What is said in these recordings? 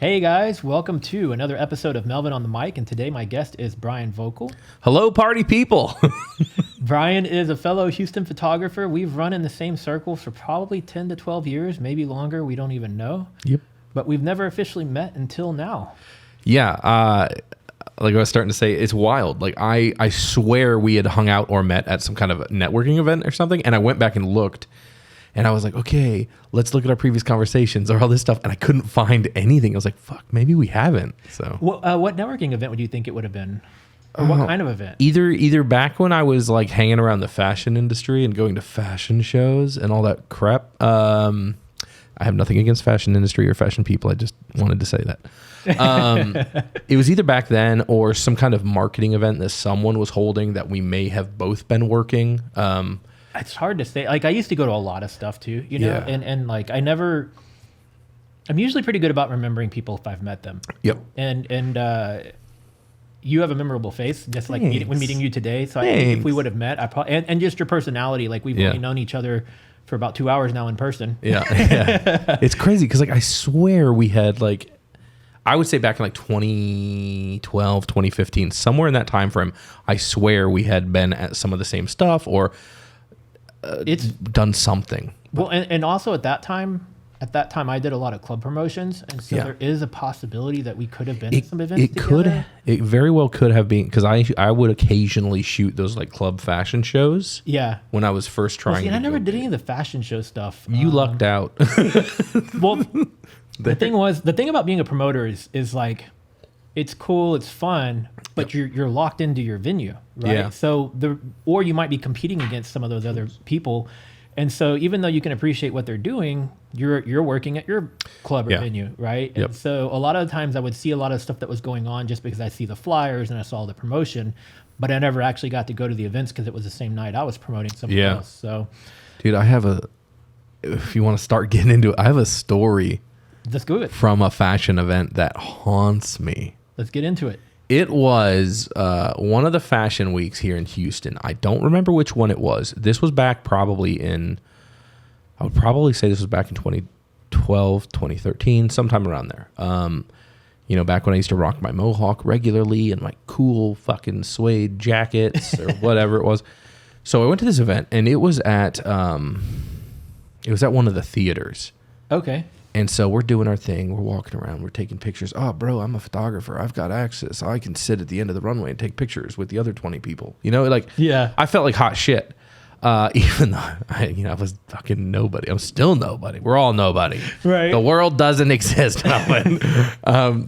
Hey guys, welcome to another episode of Melvin on the Mic, and today my guest is Brian Vocal. Hello, party people. Brian is a fellow Houston photographer. We've run in the same circles for probably 10 to 12 years, maybe longer, we don't even know. Yep. But we've never officially met until now. Yeah, like I was starting to say, it's wild. Like I swear we had hung out or met at some kind of networking event or something, and I went back and looked, and I was like, okay, let's look at our previous conversations or all this stuff, and I couldn't find anything. I was like, fuck, maybe we haven't. So What networking event would you think it would have been? Or what kind of event? either back when I was like hanging around the fashion industry and going to fashion shows and all that crap. I have nothing against fashion industry or fashion people. I just wanted to say that. It was either back then or some kind of marketing event that someone was holding that we may have both been working. It's hard to say. Like, I used to go to a lot of stuff too, you know, Yeah. and like I'm usually pretty good about remembering people if I've met them. Yep. And you have a memorable face, just like Thanks. when meeting you today. So I think if Thanks. we would have met, I probably and just your personality, like we've Yeah. only known each other for about 2 hours now in person. Yeah. It's crazy because like I swear we had like, I would say back in like 2012, 2015, somewhere in that time frame, I swear we had been at some of the same stuff or It's done something. well, and also at that time I did a lot of club promotions, and so Yeah. there is a possibility that we could have been at some events It together. it very well could have been because I would occasionally shoot those like club fashion shows Yeah. when I was first Well, trying see, and to I never go did big. any of the fashion show stuff. You lucked out. Well, the thing about being a promoter is like, it's cool, it's fun, but you're locked into your venue, right? Yeah. So or you might be competing against some of those other people, and so even though you can appreciate what they're doing, you're working at your club or Yeah. venue, right? Yep. And so a lot of the times I would see a lot of stuff that was going on just because I see the flyers and I saw the promotion, but I never actually got to go to the events because it was the same night I was promoting something Yeah. else. So Dude, if you want to start getting into it, I have a story let's do it. from a fashion event that haunts me. Let's get into it. It was one of the fashion weeks here in Houston. I don't remember which one it was. This was back probably I would probably say this was back in 2012, 2013, sometime around there. Back when I used to rock my mohawk regularly and my cool fucking suede jackets or whatever it was. So I went to this event and it was at one of the theaters. Okay. And so we're doing our thing. We're walking around. We're taking pictures. Oh, bro, I'm a photographer. I've got access. I can sit at the end of the runway and take pictures with the other 20 people. Yeah. I felt like hot shit. Even though I was fucking nobody. I'm still nobody. We're all nobody. Right. The world doesn't exist.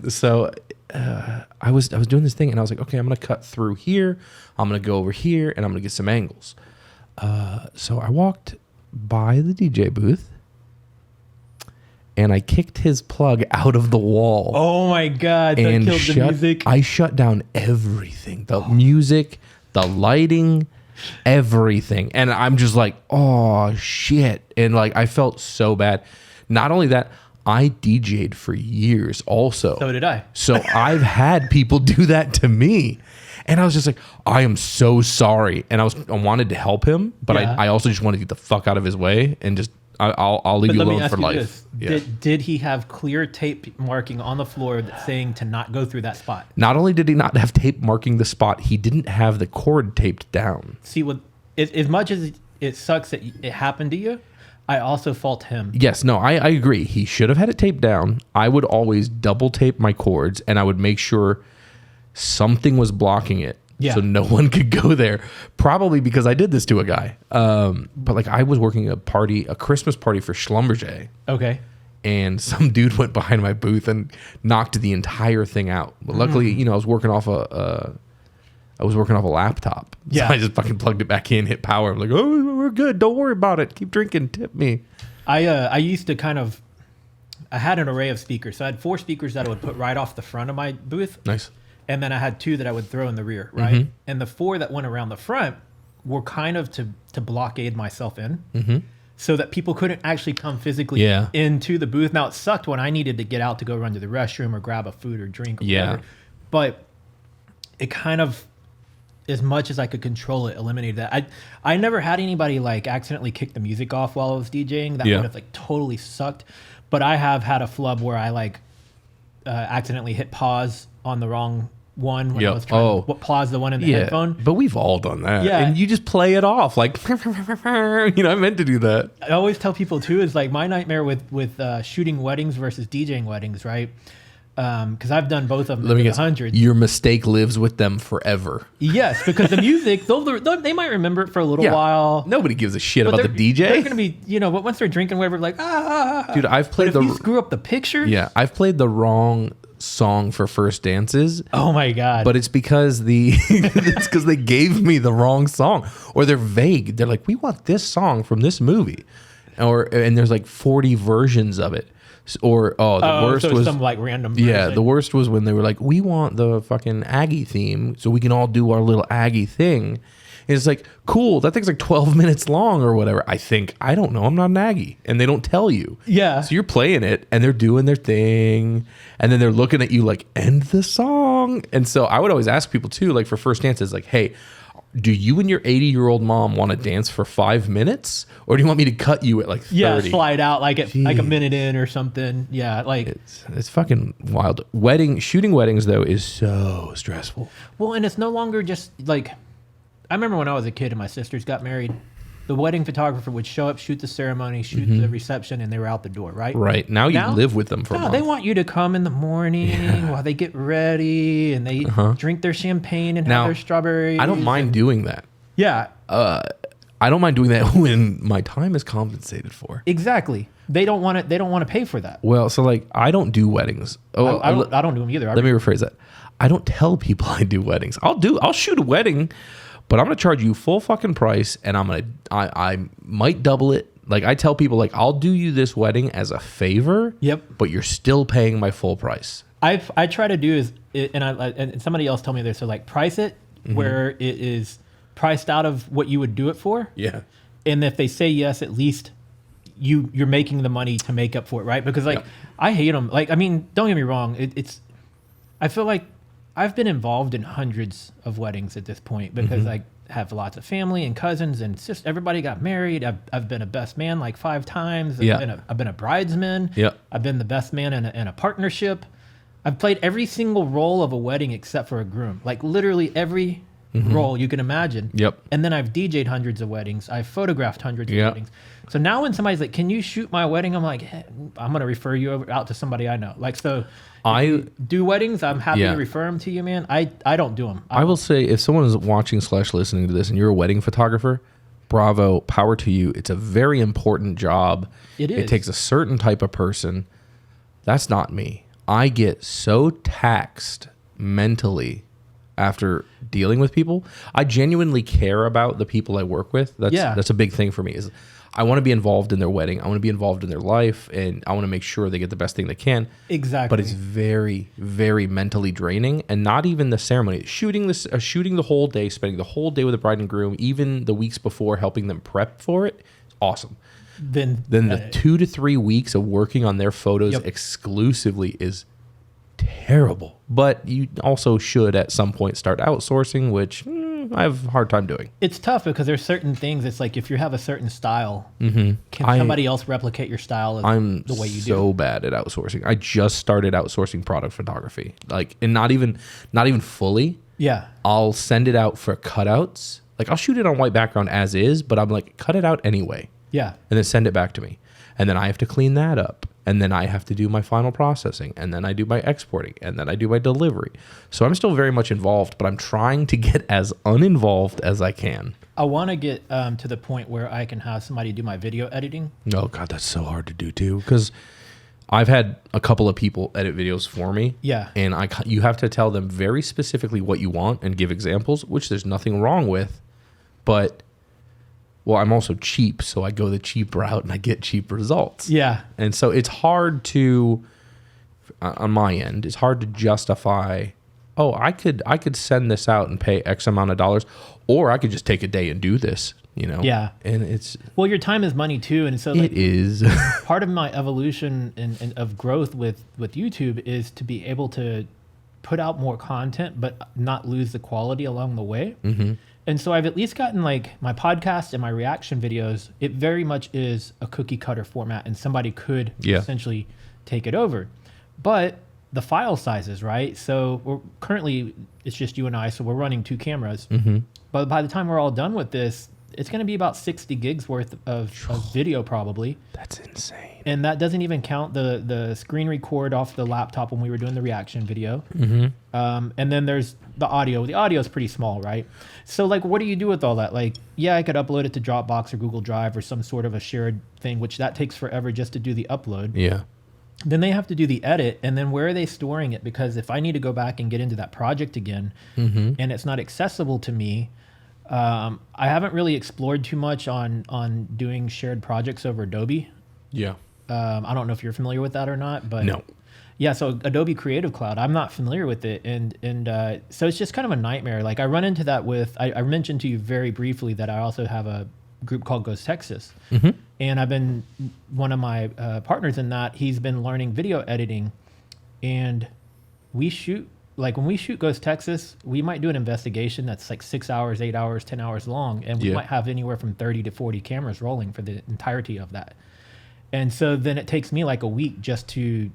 So I was doing this thing and I was like, okay, I'm going to cut through here. I'm going to go over here and I'm going to get some angles. So I walked by the DJ booth. And I kicked his plug out of the wall. Oh my God, that and killed the music. I shut down everything. The music, the lighting, everything. And I'm just like, oh shit. And like I felt so bad. Not only that, I DJ'd for years also. So did I. So I've had people do that to me. And I was just like, I am so sorry. And I wanted to help him, but Yeah. I also just wanted to get the fuck out of his way and just I'll leave But you let me alone ask for you life. this. Yeah. Did he have clear tape marking on the floor saying to not go through that spot? Not only did he not have tape marking the spot, he didn't have the cord taped down. See, as much as it sucks that it happened to you, I also fault him. Yes, no, I agree. He should have had it taped down. I would always double tape my cords and I would make sure something was blocking it. Yeah. So no one could go there. Probably because I did this to a guy. But like I was working a Christmas party for Schlumberger. Okay. And some dude went behind my booth and knocked the entire thing out. But luckily, I was working off a laptop. Yeah. So I just fucking plugged it back in, hit power. I'm like, oh, we're good. Don't worry about it. Keep drinking. Tip me. I used to I had an array of speakers. So I had 4 speakers that I would put right off the front of my booth. Nice. And then I had 2 that I would throw in the rear, right? Mm-hmm. And the 4 that went around the front were kind of to blockade myself in. Mm-hmm. So that people couldn't actually come physically Yeah. into the booth. Now, it sucked when I needed to get out to go run to the restroom or grab a food or drink or Yeah. whatever. But it kind of, as much as I could control it, eliminated that. I never had anybody like accidentally kick the music off while I was DJing. That Yeah. would have like totally sucked. But I have had a flub where I like accidentally hit pause on the wrong one when I Yep. was trying to pause the one in the headphone. But we've all done that. Yeah. And you just play it off like, I meant to do that. I always tell people too is like my nightmare with shooting weddings versus DJing weddings, right? Because I've done both of them. Let me in the guess. hundreds. Your mistake lives with them forever. Yes, because the music, they might remember it for a little while. Nobody gives a shit But about the DJ. They're gonna be, but once they're drinking, whatever, like Dude, I've played But if you screw up the picture, I've played the wrong song for first dances. oh my god! But it's because it's because they gave me the wrong song, or they're vague. They're like, we want this song from this movie, and there's like 40 versions of it. Or the worst so was some like random. yeah, version. the worst was when they were like, we want the fucking Aggie theme so we can all do our little Aggie thing. And it's like, cool, that thing's like 12 minutes long or whatever. I don't know, I'm not an Aggie, and they don't tell you. Yeah. So you're playing it and they're doing their thing, and then they're looking at you like, end the song. And so I would always ask people too, like for first dances, like, hey, do you and your 80-year-old mom want to dance for 5 minutes, or do you want me to cut you at like 30? Yeah, slide out like a minute in or something. Yeah, like it's fucking wild. Shooting weddings though is so stressful. well, and it's no longer just like I remember when I was a kid and my sisters got married. The wedding photographer would show up, shoot the ceremony, shoot the reception, and they were out the door, right? Right. Now you live with them for a No, month. they want you to come in the morning while they get ready and they drink their champagne and Now, have their strawberries. I don't mind doing that. Yeah, I don't mind doing that when my time is compensated for. exactly. They don't want it. They don't want to pay for that. Well, so like I don't do weddings. Oh, I don't do them either. let me rephrase that. I don't tell people I do weddings. I'll shoot a wedding, but I'm gonna charge you full fucking price, and I might double it. Like I tell people, like I'll do you this wedding as a favor. Yep. But you're still paying my full price. I try to do is, and somebody else told me this. So like price it where it is priced out of what you would do it for. Yeah. And if they say yes, at least you're making the money to make up for it, right? Because like I hate them. Like I mean, don't get me wrong. It's I feel like I've been involved in hundreds of weddings at this point because I have lots of family and cousins and just everybody got married. I've been a best man like 5 times. I've been a bridesman. Yeah. I've been the best man in a partnership. I've played every single role of a wedding except for a groom. Like literally every role you can imagine. Yep. And then I've DJ'd hundreds of weddings. I've photographed hundreds of Yeah. weddings. So now when somebody's like, "Can you shoot my wedding?" I'm like, hey, "I'm gonna refer you out to somebody I know." Like so. Do weddings? I'm happy to refer them to you, man. I don't do them. I will say, if someone is watching / listening to this and you're a wedding photographer, bravo, power to you. It's a very important job. It is. It takes a certain type of person. That's not me. I get so taxed mentally after dealing with people. I genuinely care about the people I work with. That's a big thing for me. Is I want to be involved in their wedding. I want to be involved in their life, and I want to make sure they get the best thing they can. Exactly. But it's very, very mentally draining, and not even the ceremony. Shooting the whole day, spending the whole day with the bride and groom, even the weeks before, helping them prep for it. It's awesome. Then the 2 to 3 weeks of working on their photos exclusively is terrible. But you also should at some point start outsourcing, which I have a hard time doing. it's tough because there's certain things. It's like if you have a certain style, can somebody else replicate your style the way you do? I'm so bad at outsourcing. I just started outsourcing product photography, and not even fully. Yeah. I'll send it out for cutouts. Like I'll shoot it on white background as is, but I'm like, cut it out anyway, Yeah. and then send it back to me, and then I have to clean that up, and then I have to do my final processing, and then I do my exporting, and then I do my delivery. So I'm still very much involved, but I'm trying to get as uninvolved as I can. I want to get to the point where I can have somebody do my video editing. Oh God, that's so hard to do too, because I've had a couple of people edit videos for me. Yeah. And you have to tell them very specifically what you want and give examples, which there's nothing wrong with. But, well, I'm also cheap, so I go the cheap route and I get cheap results. Yeah. And so it's hard to, on my end, it's hard to justify, oh, I could send this out and pay X amount of dollars, or I could just take a day and do this, Yeah. And it's... Well, your time is money too, and so It is. part of my evolution and of growth with YouTube is to be able to put out more content, but not lose the quality along the way. Mm-hmm. And so I've at least gotten like my podcast and my reaction videos. It very much is a cookie cutter format, and somebody could essentially take it over. But the file sizes, right? So we're currently it's just you and I, so we're running 2 cameras. But by the time we're all done with this, it's going to be about 60 gigs worth of video probably. That's insane. And that doesn't even count the screen record off the laptop when we were doing the reaction video. And then there's the audio. The audio is pretty small, right? So like, what do you do with all that? Like, yeah, I could upload it to Dropbox or Google Drive or some sort of a shared thing, which that takes forever just to do the upload. Yeah. Then they have to do the edit, and then where are they storing it? Because if I need to go back and get into that project again, and it's not accessible to me, I haven't really explored too much on doing shared projects over Adobe. Yeah. I don't know if you're familiar with that or not, but No. yeah. So Adobe Creative Cloud, I'm not familiar with it, and so it's just kind of a nightmare. Like I run into that with I mentioned to you very briefly that I also have a group called Ghost Texas, and I've been one of my partners in that. He's been learning video editing, and we shoot. Like when we shoot Ghost Texas, we might do an investigation that's like 6 hours, 8 hours, 10 hours long. And we might have anywhere from 30 to 40 cameras rolling for the entirety of that. And so then it takes me like a week just to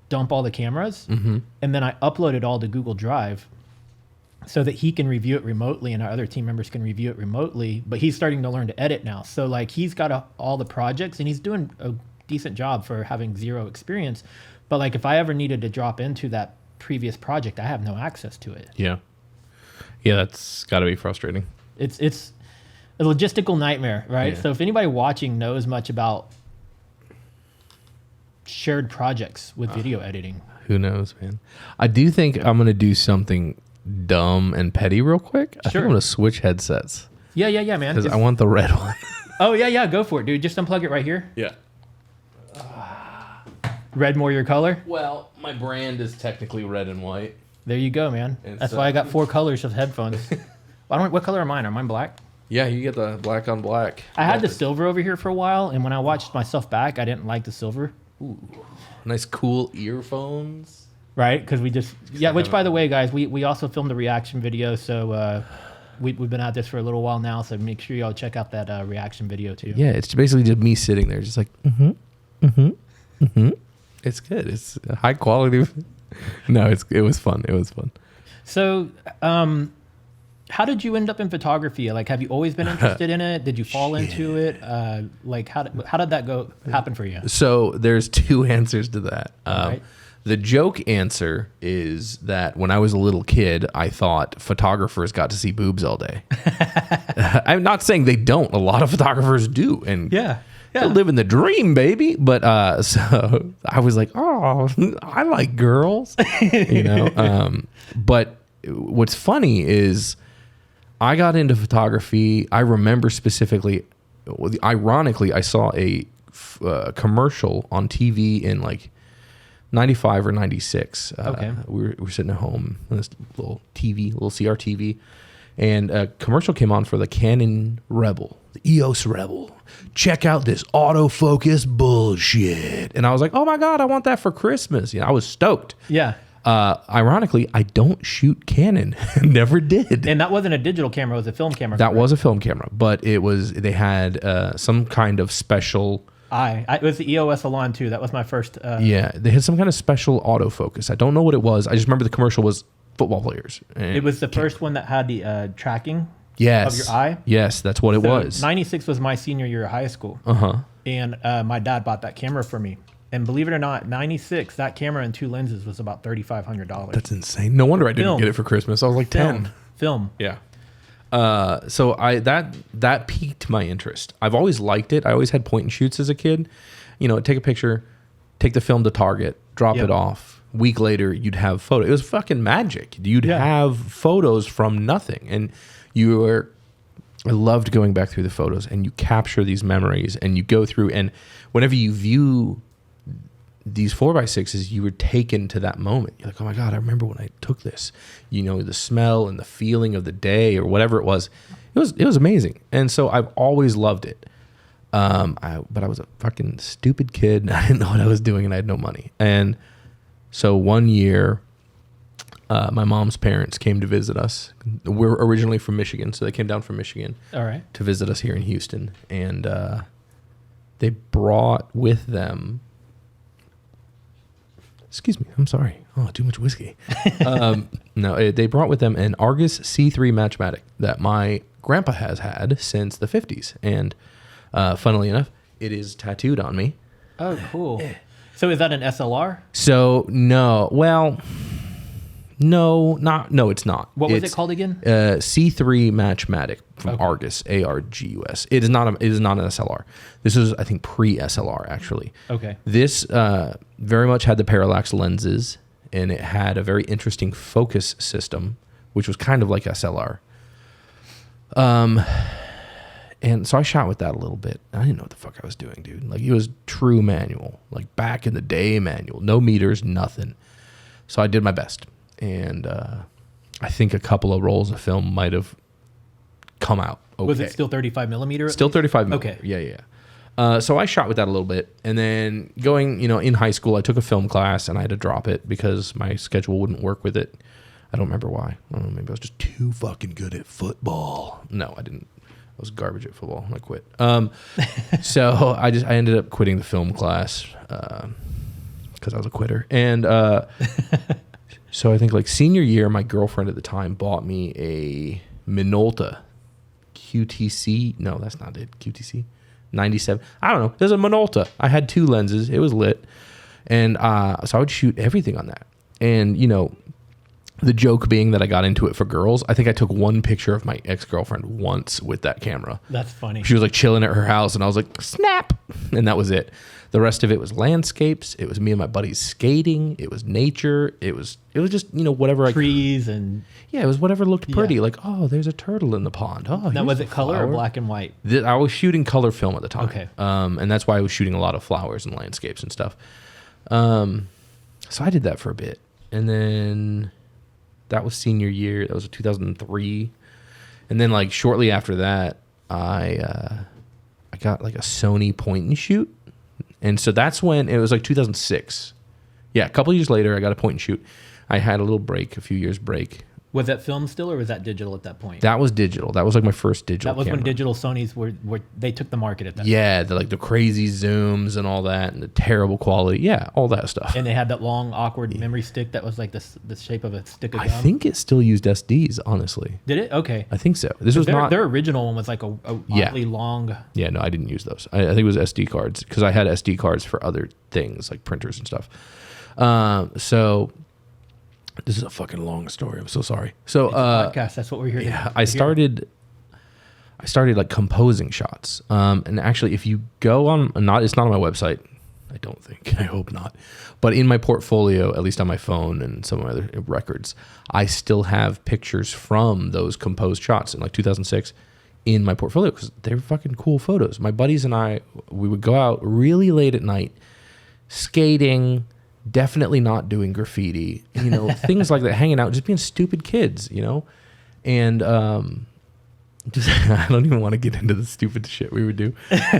dump all the cameras. And then I upload it all to Google Drive so that he can review it remotely and our other team members can review it remotely. But he's starting to learn to edit now. So like he's got all the projects and he's doing a decent job for having zero experience. But like if I ever needed to drop into that previous project, I have no access to it. Yeah. Yeah, that's got to be frustrating. It's a logistical nightmare, right? Yeah. So if anybody watching knows much about shared projects with video editing, Who knows, man? I do think I'm going to do something dumb and petty real quick. I think I'm going to switch headsets yeah, man. because I want the red one. Oh yeah, go for it, dude. Just unplug it right here. Yeah. Red more your color. Well, my brand is technically red and white. There you go, man. And That's so- why I got 4 colors of headphones. What color are mine? Are mine black? Yeah, you get the black on black. I had the silver over here for a while, and when I watched myself back, I didn't like the silver. Nice, cool earphones. Right, because we just Which, by the way, guys, we also filmed a reaction video, so we've been at this for a little while now. So make sure y'all check out that reaction video too. Yeah, it's basically just me sitting there, just like, It's good. It's high quality. No, it was fun. It was fun. So, how did you end up in photography? Like, have you always been interested in it? Did you fall into it? Like, how did that happen for you? So there's 2 answers to that. Right. The joke answer is that when I was a little kid, I thought photographers got to see boobs all day. I'm not saying they don't. A lot of photographers do, and they're living the dream, baby. But so I was like, oh, I like girls, But what's funny is I got into photography. I remember specifically, ironically, I saw a commercial on TV in like 95 or 96. Okay. We were sitting at home on this little CRTV, and a commercial came on for the Canon Rebel, the EOS Rebel. Check out this autofocus bullshit. And I was like, oh my God, I want that for Christmas. I was stoked. Yeah. Ironically, I don't shoot Canon. Never did. And that wasn't a digital camera; it was a film camera. That was a film camera, but they had some kind of special. It was the EOS Elan 2. That was my first. Yeah, they had some kind of special autofocus. I don't know what it was. I just remember the commercial was football players. It was the first one that had the tracking yes. of your eye. Yes, that's what it was. 96 was my senior year of high school. And my dad bought that camera for me. And believe it or not, 96, that camera and 2 lenses was about $3,500. That's insane. No wonder I didn't get it for Christmas. I was like 10. Film. Yeah. So that piqued my interest. I've always liked it. I always had point and shoots as a kid. Take a picture, take the film to Target, drop it off. Week later, you'd have photo. It was fucking magic. You'd have photos from nothing, and I loved going back through the photos, and you capture these memories, and you go through, and whenever you view these 4x6s, you were taken to that moment. You're like, oh my God, I remember when I took this. The smell and the feeling of the day or whatever it was. It was amazing. And so I've always loved it. But I was a fucking stupid kid. I didn't know what I was doing, and I had no money. And so one year, my mom's parents came to visit us. We're originally from Michigan, so they came down from Michigan to visit us here in Houston. And they brought with them Excuse me. I'm sorry. Oh, too much whiskey. No, they brought with them an Argus C3 Matchmatic that my grandpa has had since the 50s. And funnily enough, it is tattooed on me. Oh, cool. So is that an SLR? So, no. Well, no, it's not. What was it called again? C3 Matchmatic from Argus, ARGUS. It is not an SLR. This is, I think, pre-SLR, actually. Okay. This very much had the parallax lenses, and it had a very interesting focus system, which was kind of like SLR. And so I shot with that a little bit. I didn't know what the fuck I was doing, dude. Like, it was true manual, like back in the day manual. No meters, nothing. So I did my best. And I think a couple of rolls of film might have come out okay. Was it still 35 millimeter? Still 35 millimeter. Okay. Yeah. So I shot with that a little bit. And then going, in high school, I took a film class and I had to drop it because my schedule wouldn't work with it. I don't remember why. I don't know, maybe I was just too fucking good at football. No, I didn't. I was garbage at football. I quit. So I ended up quitting the film class because I was a quitter. And so I think like senior year, my girlfriend at the time bought me a Minolta QTC. No, that's not it. QTC 97. I don't know. There's a Minolta. I had 2 lenses. It was lit. And so I would shoot everything on that. And, the joke being that I got into it for girls. I think I took one picture of my ex-girlfriend once with that camera. That's funny. She was like chilling at her house and I was like, snap. And that was it. The rest of it was landscapes. It was me and my buddies skating. It was nature. It was just, whatever. Trees and... Yeah, it was whatever looked pretty. Like, oh, there's a turtle in the pond. Oh, now, was it color or black and white? I was shooting color film at the time. Okay. And that's why I was shooting a lot of flowers and landscapes and stuff. So I did that for a bit. And then... That was senior year. That was 2003. And then like shortly after that, I got like a Sony point and shoot. And so that's when it was like 2006. Yeah, a couple of years later, I got a point and shoot. I had a little break, a few years break. Was that film still, or was that digital at that point? That was digital. That was like my first digital That was camera. when digital Sonys were they took the market at that Yeah, the crazy zooms and all that, and the terrible quality. Yeah, all that stuff. And they had that long, awkward memory stick that was like the shape of a stick of gum. I think it still used SDs, honestly. Did it? Okay. I think so. This was not... Their original one was like a oddly long... Yeah, no, I didn't use those. I think it was SD cards, because I had SD cards for other things, like printers and stuff. So... This is a fucking long story. I'm so sorry. So, podcast. That's what we're here. Yeah, I started like composing shots. And actually, if you go on, it's not on my website. I don't think. I hope not. But in my portfolio, at least on my phone and some of my other records, I still have pictures from those composed shots in like 2006 in my portfolio because they're fucking cool photos. My buddies and I, we would go out really late at night, skating. Definitely not doing graffiti, things like that, hanging out, just being stupid kids, and just, I don't even want to get into the stupid shit we would do.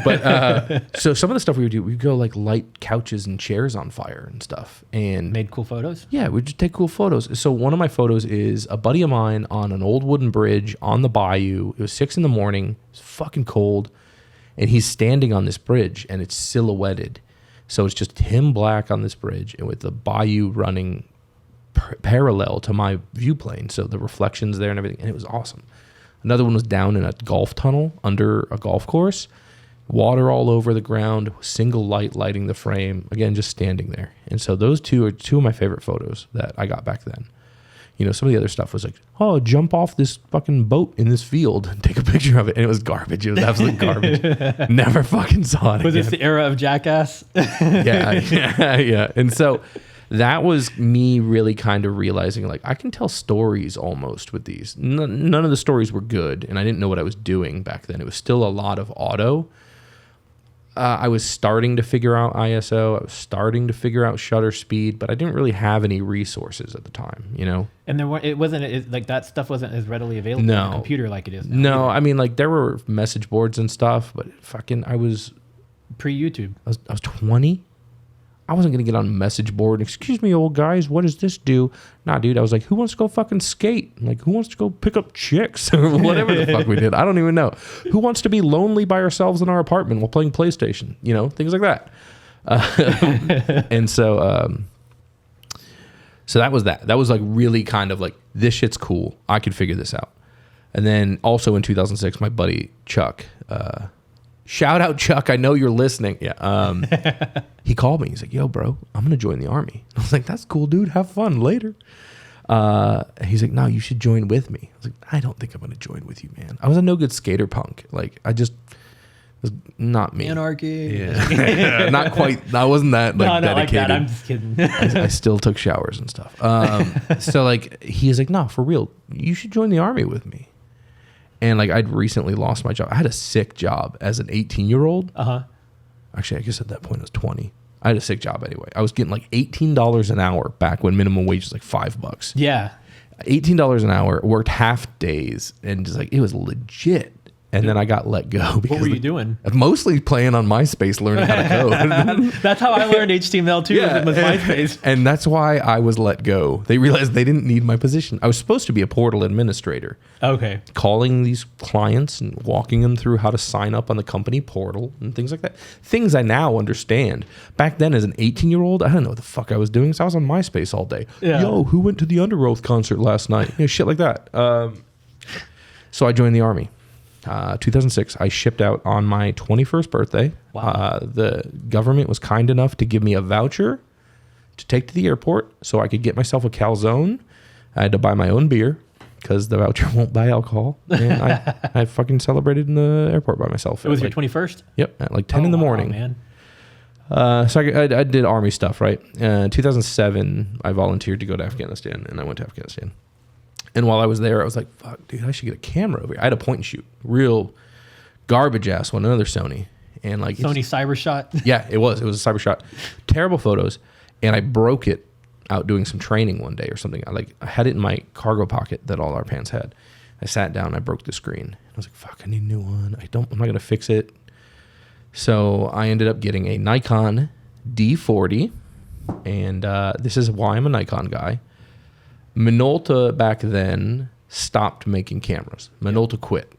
But so some of the stuff we would do, we'd go like light couches and chairs on fire and stuff. And made cool photos? Yeah, we'd just take cool photos. So one of my photos is a buddy of mine on an old wooden bridge on the bayou. It was 6 a.m. It was fucking cold. And he's standing on this bridge and it's silhouetted. So it's just him black on this bridge and with the bayou running parallel to my view plane. So the reflections there and everything. And it was awesome. Another one was down in a golf tunnel under a golf course. Water all over the ground, single light lighting the frame. Again, just standing there. And so those two are two of my favorite photos that I got back then. Some of the other stuff was like, oh, jump off this fucking boat in this field and take a picture of it. And it was garbage. It was absolute garbage. Never fucking saw it Was again. this the era of Jackass? Yeah. And so that was me really kind of realizing, like, I can tell stories almost with these. None of the stories were good, and I didn't know what I was doing back then. It was still a lot of auto. I was starting to figure out ISO. I was starting to figure out shutter speed, but I didn't really have any resources at the time, And like that stuff wasn't as readily available on a computer like it is now. No, I mean, like there were message boards and stuff, but fucking I was pre-YouTube. I was 20. I wasn't going to get on a message board. Excuse me, old guys, what does this do? Nah, dude, I was like, who wants to go fucking skate? Like, who wants to go pick up chicks? Or whatever the fuck we did. I don't even know. Who wants to be lonely by ourselves in our apartment while playing PlayStation? Things like that. And so So that was that. That was like really kind of like, this shit's cool. I could figure this out. And then also in 2006, my buddy Chuck, shout out Chuck, I know you're listening. Yeah. He called me. He's like, yo, bro, I'm going to join the Army. I was like, that's cool, dude. Have fun later. He's like, no, you should join with me. I was like, I don't think I'm going to join with you, man. I was a no good skater punk. Like, I just was not me. Anarchy. Yeah. Not quite. I wasn't that like No, not like dedicated. that. I'm just kidding. I still took showers and stuff. So like, he's like, no, for real, you should join the Army with me. And like, I'd recently lost my job. I had a sick job as an 18-year-old. Actually, I guess at that point I was 20. I had a sick job anyway. I was getting like $18 an hour back when minimum wage was like $5. Yeah. $18 an hour, worked half days, and just like, it was legit. And then I got let go. Because What were you doing? Mostly playing on MySpace, learning how to code. That's how I learned HTML too. Yeah. With MySpace. And that's why I was let go. They realized they didn't need my position. I was supposed to be a portal administrator, Okay. calling these clients and walking them through how to sign up on the company portal and things like that. Things I now understand. Back then, as an 18-year-old, I didn't know what the fuck I was doing. So I was on MySpace all day. Yeah. Yo, who went to the Underoath concert last night? Shit like that. So I joined the Army. 2006, I shipped out on my 21st birthday. Wow. The government was kind enough to give me a voucher to take to the airport so I could get myself a calzone. I had to buy my own beer because the voucher won't buy alcohol. And I fucking celebrated in the airport by myself. It was like, your 21st? Yep, at like 10 in the morning. Man. So I did Army stuff, right? 2007, I volunteered to go to Afghanistan, and I went to Afghanistan. And while I was there, I was like, fuck, dude, I should get a camera over here. I had a point and shoot. Real garbage ass one, another Sony. And like Sony CyberShot? Yeah, it was. It was a CyberShot. Terrible photos. And I broke it out doing some training one day or something. I had it in my cargo pocket that all our pants had. I sat down and I broke the screen. I was like, fuck, I need a new one. I'm not going to fix it. So I ended up getting a Nikon D40. And this is why I'm a Nikon guy. Minolta back then stopped making cameras. Minolta quit.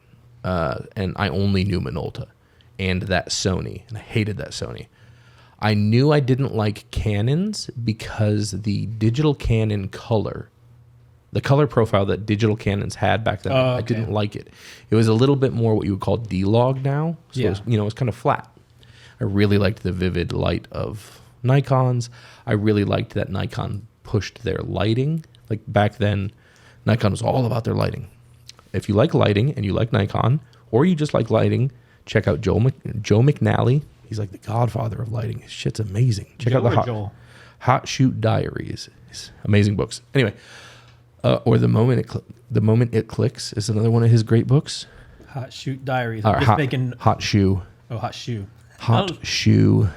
And I only knew Minolta and that Sony. And I hated that Sony. I knew I didn't like Canons because the digital Canon color, the color profile that digital Canons had back then, I didn't like it. It was a little bit more what you would call D-Log now. So Yeah. it was kind of flat. I really liked the vivid light of Nikons. I really liked that Nikon pushed their lighting. Like back then, Nikon was all about their lighting. If you like lighting and you like Nikon, or you just like lighting, check out Joe McNally. He's like the godfather of lighting. His shit's amazing. Check out the Hot Shoot Diaries. It's amazing books. Anyway, or the moment it clicks is another one of his great books. Hot Shoot Diaries. Or Hot Shoe. Oh, Hot Shoe. Hot Shoe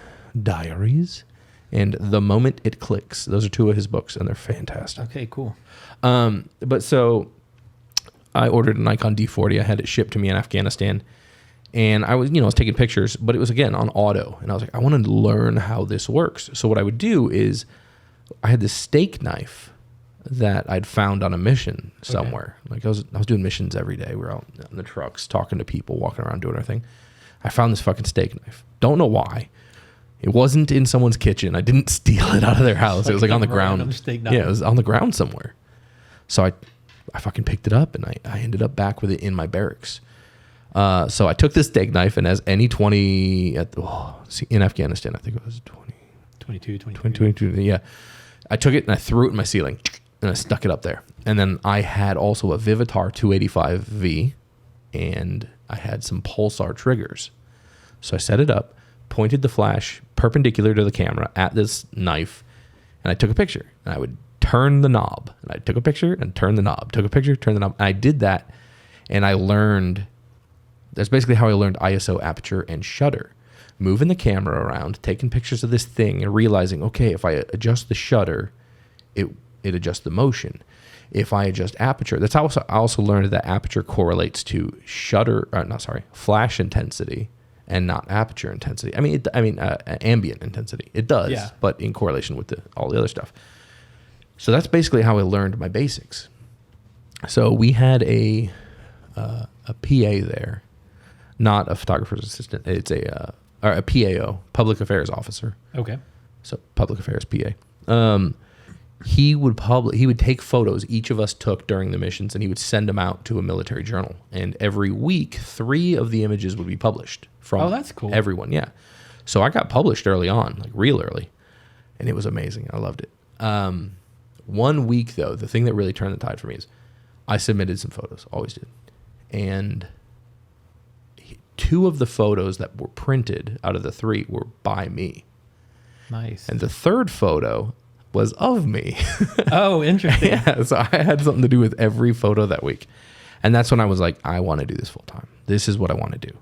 Diaries. And The Moment It Clicks. Those are two of his books, and they're fantastic. Okay, cool. But so I ordered a Nikon D40. I had it shipped to me in Afghanistan. And I was taking pictures, but it was, again, on auto. And I was like, I want to learn how this works. So what I would do is I had this steak knife that I'd found on a mission somewhere. Okay. Like I was doing missions every day. We were out in the trucks, talking to people, walking around, doing our thing. I found this fucking steak knife. Don't know why. It wasn't in someone's kitchen. I didn't steal it out of their house. It was like on the ground. Yeah, it was on the ground somewhere. So I fucking picked it up, and I ended up back with it in my barracks. So I took this steak knife, and as any 20 in Afghanistan, I think it was 22, yeah. I took it and I threw it in my ceiling, and I stuck it up there. And then I had also a Vivitar 285V, and I had some Pulsar triggers. So I set it up, pointed the flash perpendicular to the camera at this knife, and I took a picture. And I would turn the knob, and I took a picture and turn the knob, took a picture, turn the knob. And I did that, and I learned, that's basically how I learned ISO, aperture, and shutter. Moving the camera around, taking pictures of this thing, and realizing, okay, if I adjust the shutter, it adjusts the motion. If I adjust aperture, I also learned that aperture correlates to flash intensity and not aperture intensity. Ambient intensity. It does, yeah, but in correlation with all the other stuff. So that's basically how I learned my basics. So we had a PA there, not a photographer's assistant. It's a PAO, public affairs officer. Okay. So public affairs PA. he would take photos each of us took during the missions, and he would send them out to a military journal. And every week, 3 of the images would be published from Oh, that's cool. everyone. Yeah. So I got published early on, like real early, and it was amazing. I loved it. 1 week though, the thing that really turned the tide for me is I submitted some photos, always did. And 2 of the photos that were printed out of the 3 were by me. Nice. And the 3rd photo was of me. Oh, interesting. Yeah, so I had something to do with every photo that week. And that's when I was like, I want to do this full time. This is what I want to do.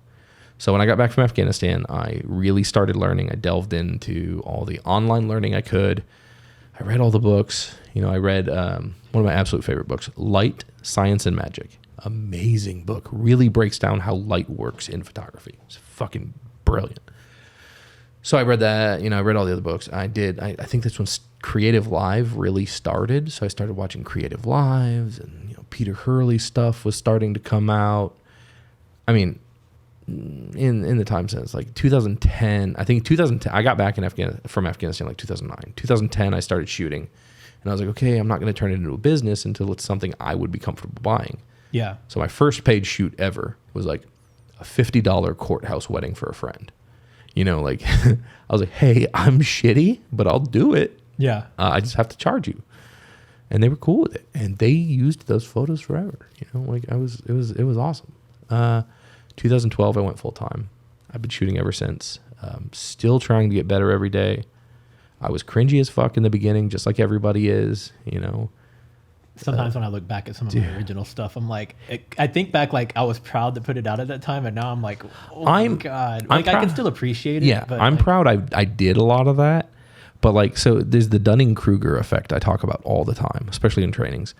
So when I got back from Afghanistan, I really started learning. I delved into all the online learning I could. I read all the books. You know, I read one of my absolute favorite books, Light, Science, and Magic. Amazing book. Really breaks down how light works in photography. It's fucking brilliant. So I read that, you know, I read all the other books. I think that's when Creative Live really started. So I started watching Creative Lives, and, you know, Peter Hurley stuff was starting to come out. I mean, in the time since, like 2010, I think 2010, I got back from Afghanistan like 2009. 2010, I started shooting, and I was like, okay, I'm not going to turn it into a business until it's something I would be comfortable buying. Yeah. So my first paid shoot ever was like a $50 courthouse wedding for a friend. You know, like I was like, hey, I'm shitty, but I'll do it. Yeah. I just have to charge you. And they were cool with it. And they used those photos forever. You know, like it was awesome. 2012, I went full time. I've been shooting ever since. Still trying to get better every day. I was cringy as fuck in the beginning, just like everybody is, you know. Sometimes when I look back at some of my original stuff, I'm like, I think back, like I was proud to put it out at that time, and now I'm like, oh my God. Like I can still appreciate it. Yeah, but I'm like, proud I did a lot of that. But like, so there's the Dunning-Kruger effect I talk about all the time, especially in trainings.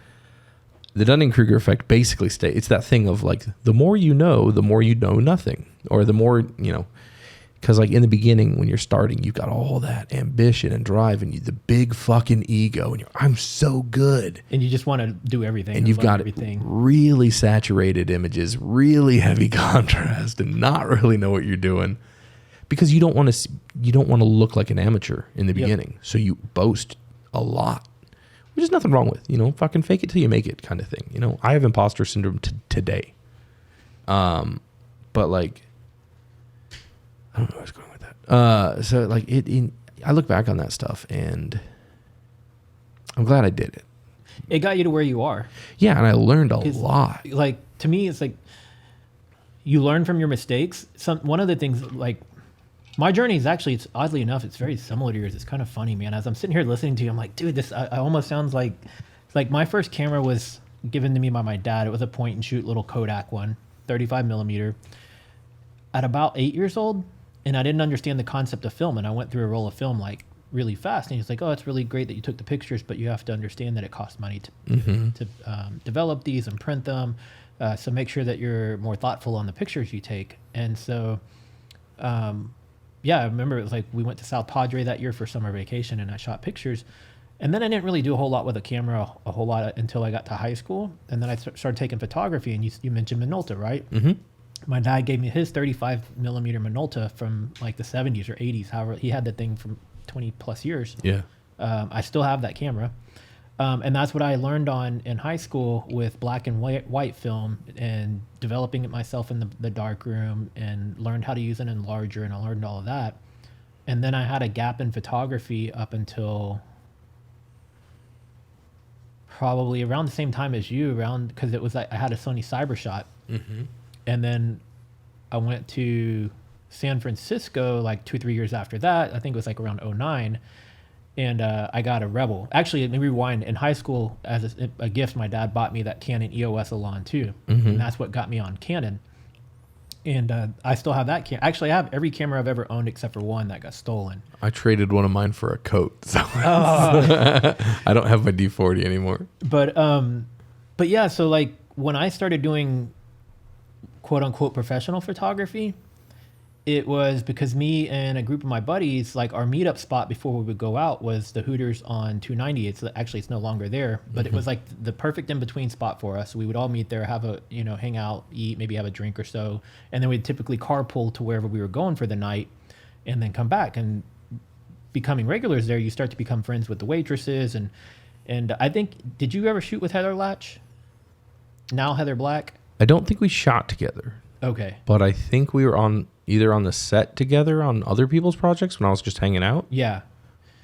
The Dunning-Kruger effect basically it's that thing of like, the more you know nothing. Or the more, you know, because like in the beginning when you're starting, you've got all that ambition and drive and the big fucking ego, and I'm so good. And you just want to do everything. And you've got everything. Really saturated images, really heavy contrast, and not really know what you're doing. Because you don't want to look like an amateur in the beginning. So you boast a lot, which is nothing wrong with, you know, fucking fake it till you make it kind of thing. You know, I have imposter syndrome today. But like, I don't know where I was going with that. So like I look back on that stuff and I'm glad I did it. It got you to where you are. Yeah. And I learned a lot. Like, to me, it's like you learn from your mistakes. One of the things, like, my journey is actually, it's oddly enough, it's very similar to yours. It's kind of funny, man. As I'm sitting here listening to you, I'm like, dude, I almost sounds like my first camera was given to me by my dad. It was a point and shoot little Kodak one, 35 millimeter. At about 8 years old, and I didn't understand the concept of film, and I went through a roll of film like really fast. And he's like, oh, it's really great that you took the pictures, but you have to understand that it costs money to develop these and print them. So make sure that you're more thoughtful on the pictures you take. And so, yeah, I remember it was like we went to South Padre that year for summer vacation, and I shot pictures. And then I didn't really do a whole lot with a camera, a whole lot until I got to high school. And then I started taking photography, and you mentioned Minolta, right? Mm-hmm. My dad gave me his 35 millimeter Minolta from like the 70s or 80s. However, he had the thing from 20 plus years. Yeah. I still have that camera. And that's what I learned on in high school with black and white film and developing it myself in the dark room, and learned how to use an enlarger, and I learned all of that. And then I had a gap in photography up until probably around the same time as you, because it was like I had a Sony CyberShot. Mm-hmm. And then I went to San Francisco like 2-3 years after that. I think it was like around 2009. And I got a Rebel. Actually, let me rewind. In high school, as a gift, my dad bought me that Canon EOS Elan 2. Mm-hmm. And that's what got me on Canon. And I still have that camera. Actually, I have every camera I've ever owned except for one that got stolen. I traded one of mine for a coat. So I don't have my D40 anymore. But yeah, so like when I started doing quote unquote professional photography, it was because me and a group of my buddies, like our meetup spot before we would go out was the Hooters on 290. It's no longer there, but mm-hmm. It was like the perfect in between spot for us. We would all meet there, have a, hang out, eat, maybe have a drink or so. And then we'd typically carpool to wherever we were going for the night and then come back. And becoming regulars there, you start to become friends with the waitresses. And And I think, did you ever shoot with Heather Latch? Now Heather Black? I don't think we shot together, Okay. but I think we were on either on the set together on other people's projects when I was just hanging out. Yeah.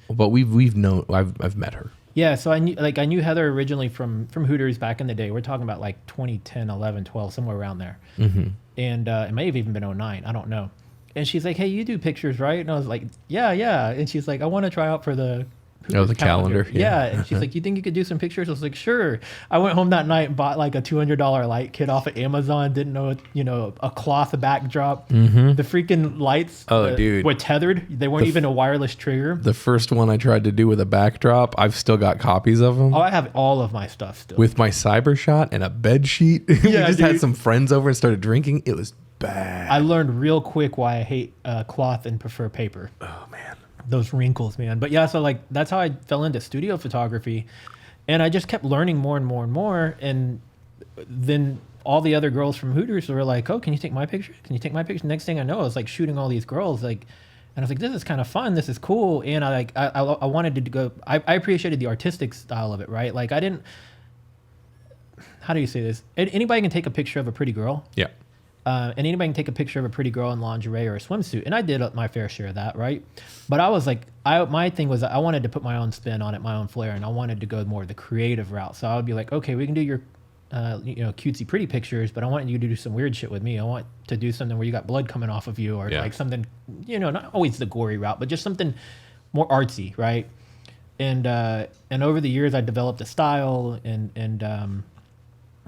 But we've known, I've met her. Yeah, so I knew Heather originally from Hooters back in the day. We're talking about like 2010, 11, 12, somewhere around there. Mm-hmm. And it may have even been 09. I don't know. And she's like, hey, you do pictures, right? And I was like, yeah. And she's like, I want to try out for the Hooters the calendar. Yeah. And she's like, you think you could do some pictures? I was like, sure. I went home that night and bought like a $200 light kit off of Amazon. Didn't know, a cloth backdrop. Mm-hmm. The freaking lights dude. were tethered. They weren't even a wireless trigger. The first one I tried to do with a backdrop, I've still got copies of them. Oh, I have all of my stuff still. With my cyber shot and a bed sheet. We Yeah, just had dude. some friends over and started drinking. It was bad. I learned real quick why I hate cloth and prefer paper. Oh man. Those wrinkles, man. But yeah, so like that's how I fell into studio photography, and I just kept learning more and more and more. And then all the other girls from Hooters were like, "Oh, can you take my picture? Can you take my picture?" Next thing I know, I was like shooting all these girls, like, and I was like, "This is kind of fun. This is cool." And I wanted to go. I appreciated the artistic style of it, right? Like I didn't. How do you say this? Anybody can take a picture of a pretty girl. Yeah. And anybody can take a picture of a pretty girl in lingerie or a swimsuit, and I did my fair share of that, right? But I was like, my thing was I wanted to put my own spin on it, my own flair, and I wanted to go more the creative route. So I would be like, okay, we can do your, cutesy pretty pictures, but I want you to do some weird shit with me. I want to do something where you got blood coming off of you, or like something, not always the gory route, but just something more artsy, right? And over the years, I developed a style, and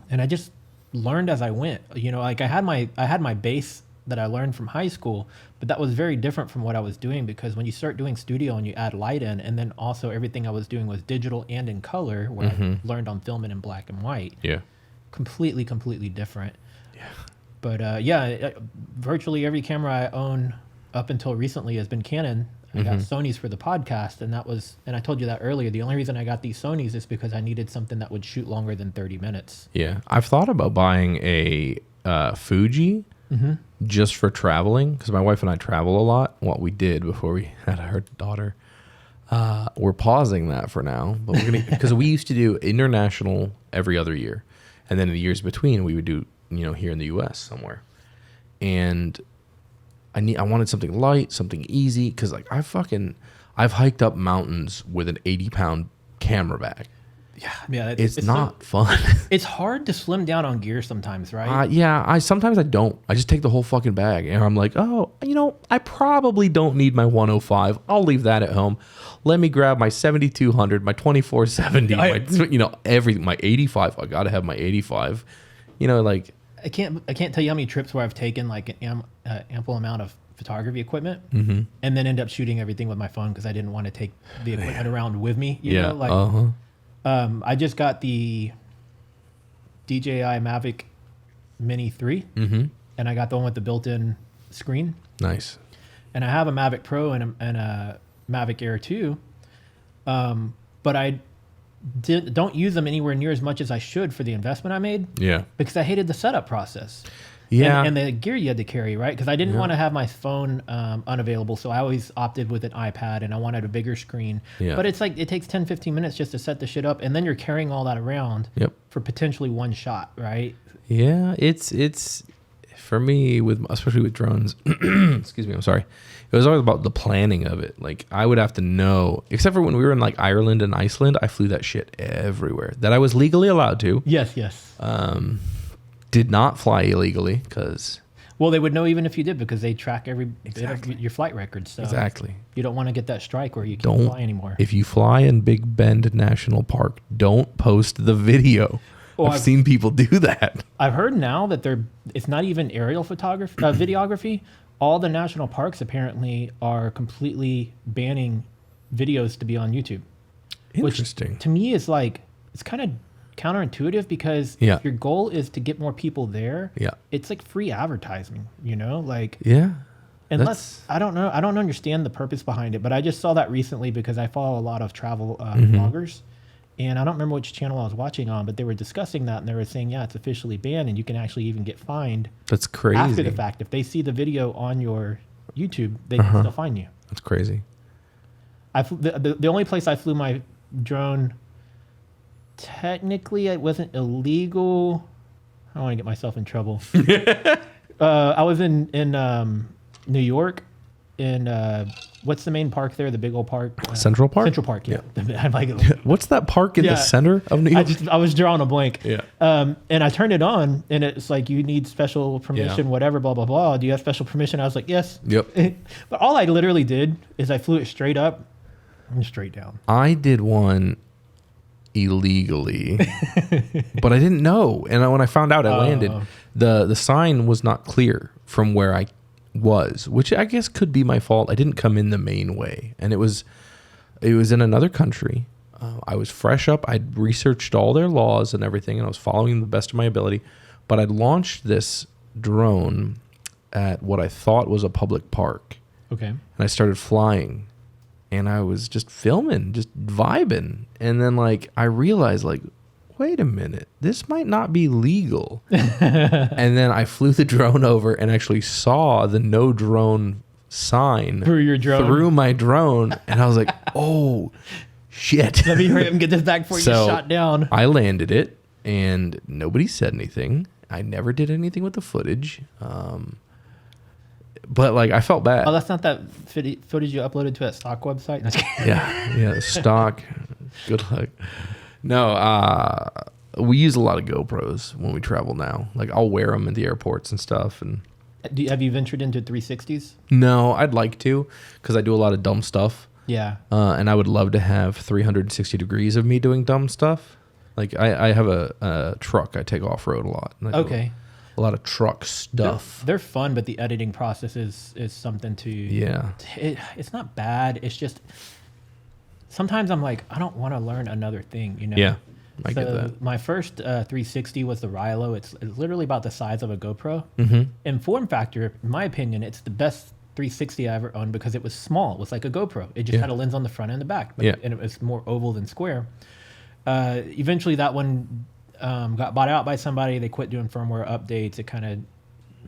I just learned as I went. Like I had my base that I learned from high school, but that was very different from what I was doing, because when you start doing studio and you add light in, and then also everything I was doing was digital and in color, where I learned on film and in black and white. Yeah. Completely different. Yeah. But virtually every camera I own up until recently has been Canon. I got Sonys for the podcast, and I told you that earlier. The only reason I got these Sonys is because I needed something that would shoot longer than 30 minutes. Yeah. I've thought about buying a Fuji just for traveling, because my wife and I travel a lot. What we did before we had our daughter. We're pausing that for now, but we're gonna, because we used to do international every other year, and then in the years between we would do here in the U.S. somewhere, and I wanted something light, something easy, because like I've hiked up mountains with an 80-pound camera bag. Yeah, It's not fun. It's hard to slim down on gear sometimes, right? Yeah, sometimes I don't. I just take the whole fucking bag, and I'm like, oh, I probably don't need my 105. I'll leave that at home. Let me grab my 7200, my 2470, my 85. I gotta have my 85. Like I can't tell you how many trips where I've taken like an ample amount of photography equipment and then end up shooting everything with my phone because I didn't want to take the equipment around with me. You know? I just got the DJI Mavic Mini 3 and I got the one with the built-in screen. Nice. And I have a Mavic Pro and a Mavic Air 2, but I don't use them anywhere near as much as I should for the investment I made. Yeah. Because I hated the setup process. Yeah. And the gear you had to carry, right? Because I didn't want to have my phone unavailable, so I always opted with an iPad, and I wanted a bigger screen. Yeah. But it's like it takes 10, 15 minutes just to set the shit up, and then you're carrying all that around for potentially one shot, right? Yeah, it's for me, especially with drones. Excuse me, I'm sorry. It was always about the planning of it. Like I would have to know, except for when we were in like Ireland and Iceland, I flew that shit everywhere that I was legally allowed to. Yes. Did not fly illegally because. Well, they would know even if you did, because they track every bit of your flight records. So exactly. You don't want to get that strike where you can't fly anymore. If you fly in Big Bend National Park, don't post the video. Well, I've seen people do that. I've heard now that it's not even aerial photography, videography. All the national parks apparently are completely banning videos to be on YouTube. Interesting. Which to me is like, it's kind of counterintuitive, because if your goal is to get more people there, it's like free advertising, like unless I don't know, I don't understand the purpose behind it, but I just saw that recently because I follow a lot of travel vloggers, and I don't remember which channel I was watching on, but they were discussing that, and they were saying it's officially banned, and you can actually even get fined. That's crazy. After the fact, if they see the video on your YouTube, they can still fine you. That's crazy. The only place I flew my drone technically it wasn't illegal. I don't want to get myself in trouble. I was in New York in what's the main park there? The big old park? Central Park? Central Park, yeah. I'm like, What's that park in Yeah. the center of New York? I was drawing a blank. Yeah. And I turned it on, and it's like, you need special permission, Yeah. whatever, blah, blah, blah. Do you have special permission? I was like, yes. Yep. But all I literally did is I flew it straight up and straight down. I did one illegally, but I didn't know. And when I found out I landed, the sign was not clear from where I was, which I guess could be my fault. I didn't come in the main way, and it was in another country. I was fresh up. I'd researched all their laws and everything, and I was following the best of my ability. But I'd launched this drone at what I thought was a public park, Okay. and I started flying, and I was just filming, just vibing, and then like I realized, like, wait a minute, this might not be legal. And then I flew the drone over and actually saw the no drone sign Through your drone. through my drone, and I was like, oh shit. Let me hurry up and get this back before you get shot down. I landed it, and nobody said anything. I never did anything with the footage. But like I felt bad. Oh, that's not that footage you uploaded to that stock website? Yeah, stock. Good luck. No, we use a lot of GoPros when we travel now. Like I'll wear them at the airports and stuff. And Have you ventured into 360s? no, I'd like to, because I do a lot of dumb stuff. Yeah. And I would love to have 360 degrees of me doing dumb stuff. Like I have a truck. I take off road a lot. And I do Okay. a lot of truck stuff. They're fun, but the editing process is something to. Yeah. It's not bad. It's just sometimes I'm like, I don't want to learn another thing, you know? Yeah, I get that. My first 360 was the Rilo. It's literally about the size of a GoPro. Mm-hmm. In form factor, in my opinion, it's the best 360 I ever owned because it was small. It was like a GoPro. It just Yeah. had a lens on the front and the back, Yeah. and it was more oval than square. Eventually, that one got bought out by somebody. They quit doing firmware updates. It kind of,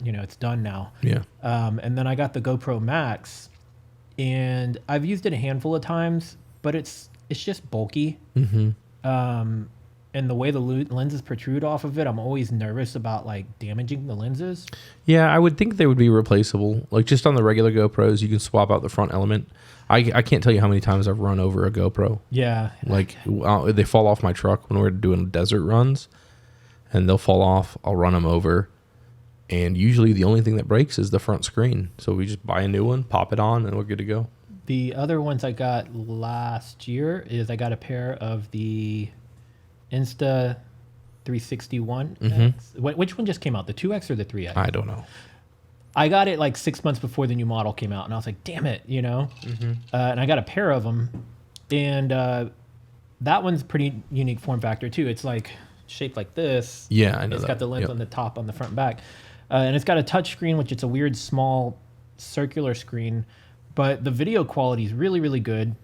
it's done now. Yeah. And then I got the GoPro Max, and I've used it a handful of times, but it's just bulky. Mm-hmm. And the way the lenses protrude off of it, I'm always nervous about like damaging the lenses. Yeah, I would think they would be replaceable. Like just on the regular GoPros, you can swap out the front element. I can't tell you how many times I've run over a GoPro. Yeah. Like they fall off my truck when we're doing desert runs, and they'll fall off. I'll run them over, and usually the only thing that breaks is the front screen. So we just buy a new one, pop it on, and we're good to go. The other ones I got last year is I got a pair of the Insta 361. Mm-hmm. Which one just came out? The 2X or the 3X? I don't know. I got it like 6 months before the new model came out, and I was like, damn it, Mm-hmm. And I got a pair of them, and that one's pretty unique form factor too. It's like shaped like this. Yeah, I know It's that. got the lens Yep. on the top, on the front and back, and it's got a touch screen, which it's a weird small circular screen, but the video quality is really, really good.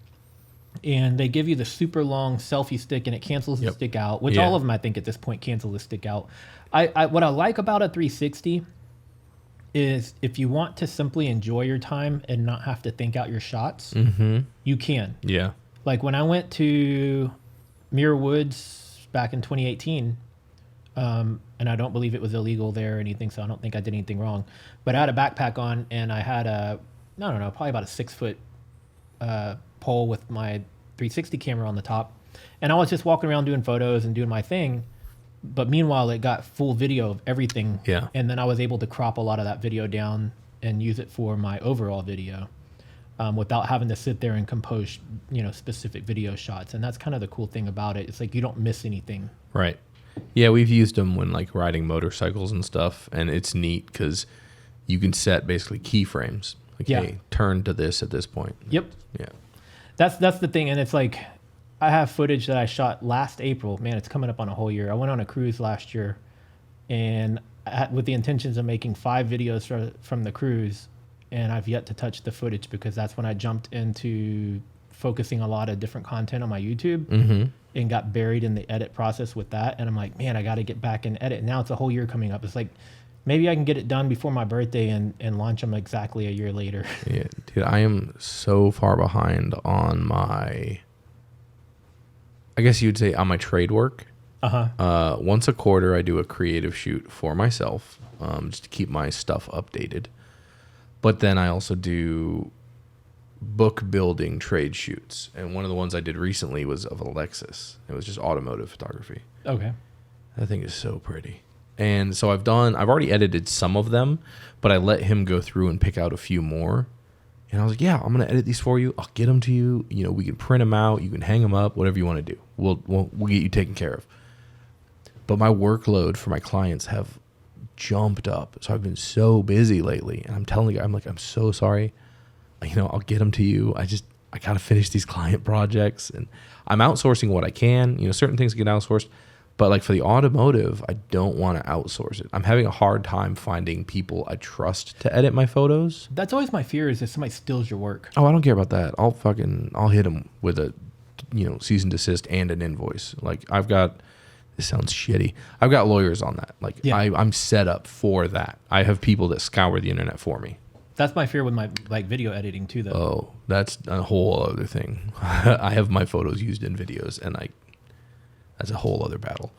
And they give you the super long selfie stick, and it cancels the Yep. stick out, which Yeah. all of them I think at this point cancel the stick out. I what I like about a 360 is if you want to simply enjoy your time and not have to think out your shots, Mm-hmm. you can. Yeah. Like when I went to Muir Woods back in 2018, and I don't believe it was illegal there or anything, so I don't think I did anything wrong. But I had a backpack on, and I had probably about a 6-foot pole with my 360 camera on the top, and I was just walking around doing photos and doing my thing. But meanwhile, it got full video of everything. Yeah. And then I was able to crop a lot of that video down and use it for my overall video, without having to sit there and compose, specific video shots. And that's kind of the cool thing about it. It's like you don't miss anything. Right. Yeah, we've used them when like riding motorcycles and stuff, and it's neat because you can set basically keyframes. Like, Yeah. hey, turn to this at this point. Yep. Yeah. That's the thing. And it's like, I have footage that I shot last April. Man, it's coming up on a whole year. I went on a cruise last year, and with the intentions of making 5 videos from the cruise, and I've yet to touch the footage because that's when I jumped into focusing a lot of different content on my YouTube, Mm-hmm. and got buried in the edit process with that. And I'm like, man, I got to get back and edit. Now it's a whole year coming up. It's like, maybe I can get it done before my birthday and launch them exactly a year later. Yeah, dude, I am so far behind on my I guess you'd say on my trade work. Uh-huh. Once a quarter, I do a creative shoot for myself, just to keep my stuff updated. But then I also do book building trade shoots. And one of the ones I did recently was of a Lexus. It was just automotive photography. Okay. That thing is so pretty. And so I've already edited some of them, but I let him go through and pick out a few more. And I was like, yeah, I'm going to edit these for you. I'll get them to you. You know, we can print them out. You can hang them up, whatever you want to do. We'll get you taken care of. But my workload for my clients have jumped up. So I've been so busy lately. And I'm telling you, I'm so sorry. You know, I'll get them to you. I got to finish these client projects. And I'm outsourcing what I can. You know, certain things get outsourced. But like for the automotive, I don't want to outsource it. I'm having a hard time finding people I trust to edit my photos. That's always my fear, is if somebody steals your work. Oh, I don't care about that. I'll hit them with a, cease and desist and an invoice. Like this sounds shitty. I've got lawyers on that. Like Yeah. I'm set up for that. I have people that scour the internet for me. That's my fear with my video editing too, though. Oh, that's a whole other thing. I have my photos used in videos, and that's a whole other battle.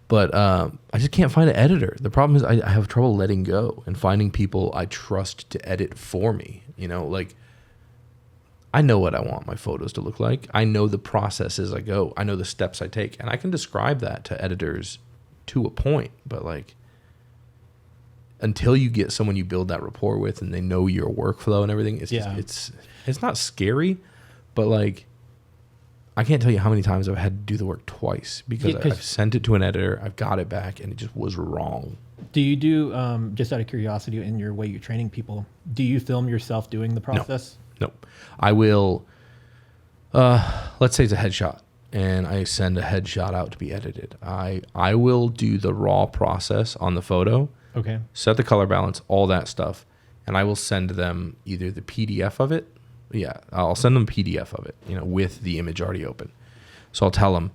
But I just can't find an editor. The problem is I have trouble letting go and finding people I trust to edit for me. You know, like I know what I want my photos to look like. I know the process as I go. I know the steps I take. And I can describe that to editors to a point. But like until you get someone you build that rapport with and they know your workflow and everything, it's not scary, but like I can't tell you how many times I've had to do the work twice because I've sent it to an editor, I've got it back, and it just was wrong. Do you do, just out of curiosity, in your way you're training people, do you film yourself doing the process? No. I will, let's say it's a headshot, and I send a headshot out to be edited. I will do the raw process on the photo, Okay. set the color balance, all that stuff, and I will send them either the PDF of it. Yeah, I'll send them a PDF of it, with the image already open. So I'll tell them,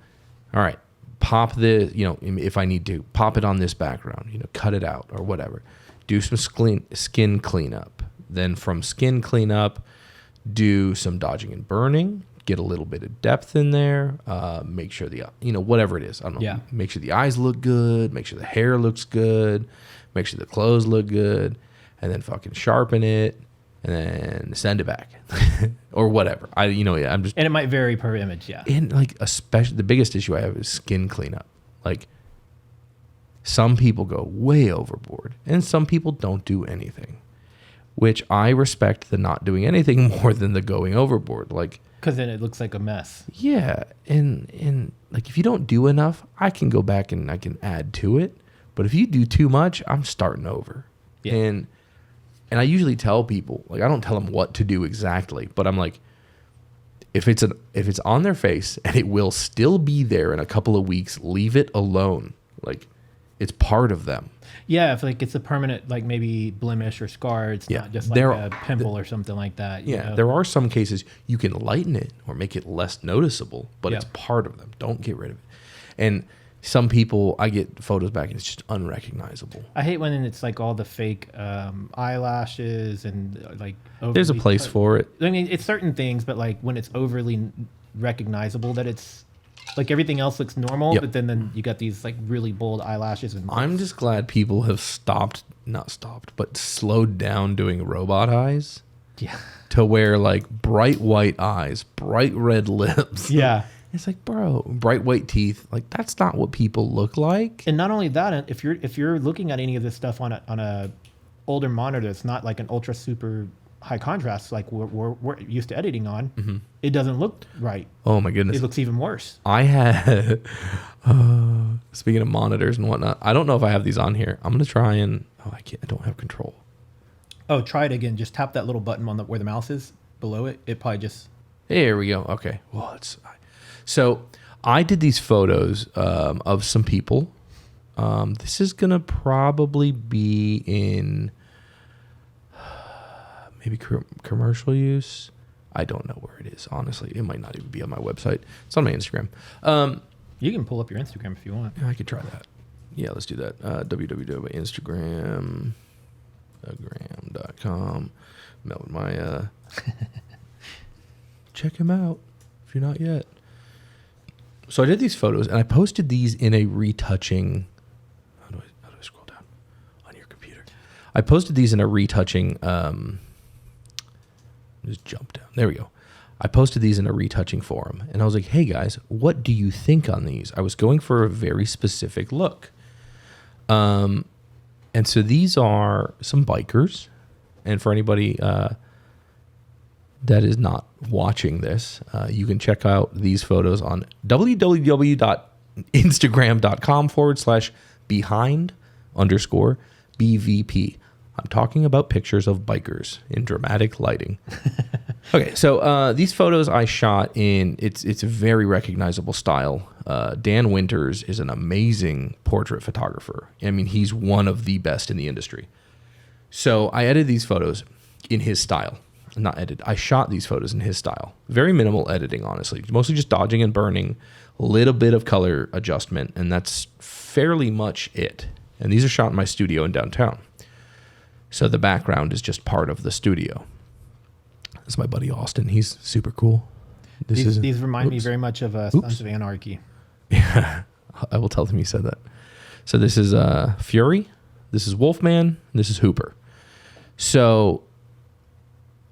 all right, pop this, if I need to, pop it on this background, cut it out or whatever. Do some skin cleanup. Then from skin cleanup, do some dodging and burning, get a little bit of depth in there, make sure whatever it is. I don't know. Yeah. Make sure the eyes look good, make sure the hair looks good, make sure the clothes look good, and then fucking sharpen it. And then send it back or whatever. I'm just. And it might vary per image, yeah. And like especially the biggest issue I have is skin cleanup. Like some people go way overboard and some people don't do anything, which I respect the not doing anything more than the going overboard. Like, because then it looks like a mess. yeah. And like, if you don't do enough, I can go back and I can add to it. But if you do too much, I'm starting over. Yeah. And I usually tell people, like I don't tell them what to do exactly, but I'm like, if it's on their face and it will still be there in a couple of weeks, leave it alone. Like it's part of them. Yeah, if like it's a permanent, like maybe blemish or scar, it's not just like a pimple or something like that. Yeah, there are some cases you can lighten it or make it less noticeable, but it's part of them. Don't get rid of it. And some people, I get photos back and it's just unrecognizable. I hate when it's like all the fake eyelashes and like. There's a place for it. I mean, it's certain things, but like when it's overly recognizable, that it's like everything else looks normal, but then you got these like really bold eyelashes. And I'm just glad people have but slowed down doing robot eyes. Yeah. To where like bright white eyes, bright red lips. Yeah. It's like, bro, bright white teeth. Like that's not what people look like. And not only that, if you're looking at any of this stuff on a older monitor, it's not like an ultra super high contrast like we're used to editing on. It doesn't look right. Oh my goodness, it looks even worse. I had speaking of monitors and whatnot, I don't know if I have these on here. I'm gonna try and I don't have control. Oh, try it again. Just tap that little button on where the mouse is below it. It probably just. Here we go. Okay. Well, so I did these photos of some people. This is going to probably be in maybe commercial use. I don't know where it is, honestly. It might not even be on my website. It's on my Instagram. You can pull up your Instagram if you want. I could try that. Yeah, let's do that. www.instagram.com. Melvin Maya. Check him out if you're not yet. So I did these photos and I posted these in a retouching. How do I scroll down on your computer? I posted these in a retouching. Just jump down. There we go. I posted these in a retouching forum and I was like, hey guys, what do you think on these? I was going for a very specific look. And so these are some bikers. And for anybody that is not watching this, you can check out these photos on www.instagram.com/behind_BVP. I'm talking about pictures of bikers in dramatic lighting. Okay, so these photos I shot in, it's a very recognizable style. Dan Winters is an amazing portrait photographer. I mean, he's one of the best in the industry. So I edited these photos in his style. Not edited. I shot these photos in his style. Very minimal editing, honestly. Mostly just dodging and burning, a little bit of color adjustment, and that's fairly much it. And these are shot in my studio in downtown. So the background is just part of the studio. This is my buddy Austin. He's super cool. These remind me very much of Sons of Anarchy. Yeah, I will tell them you said that. So this is Fury. This is Wolfman. This is Hooper. So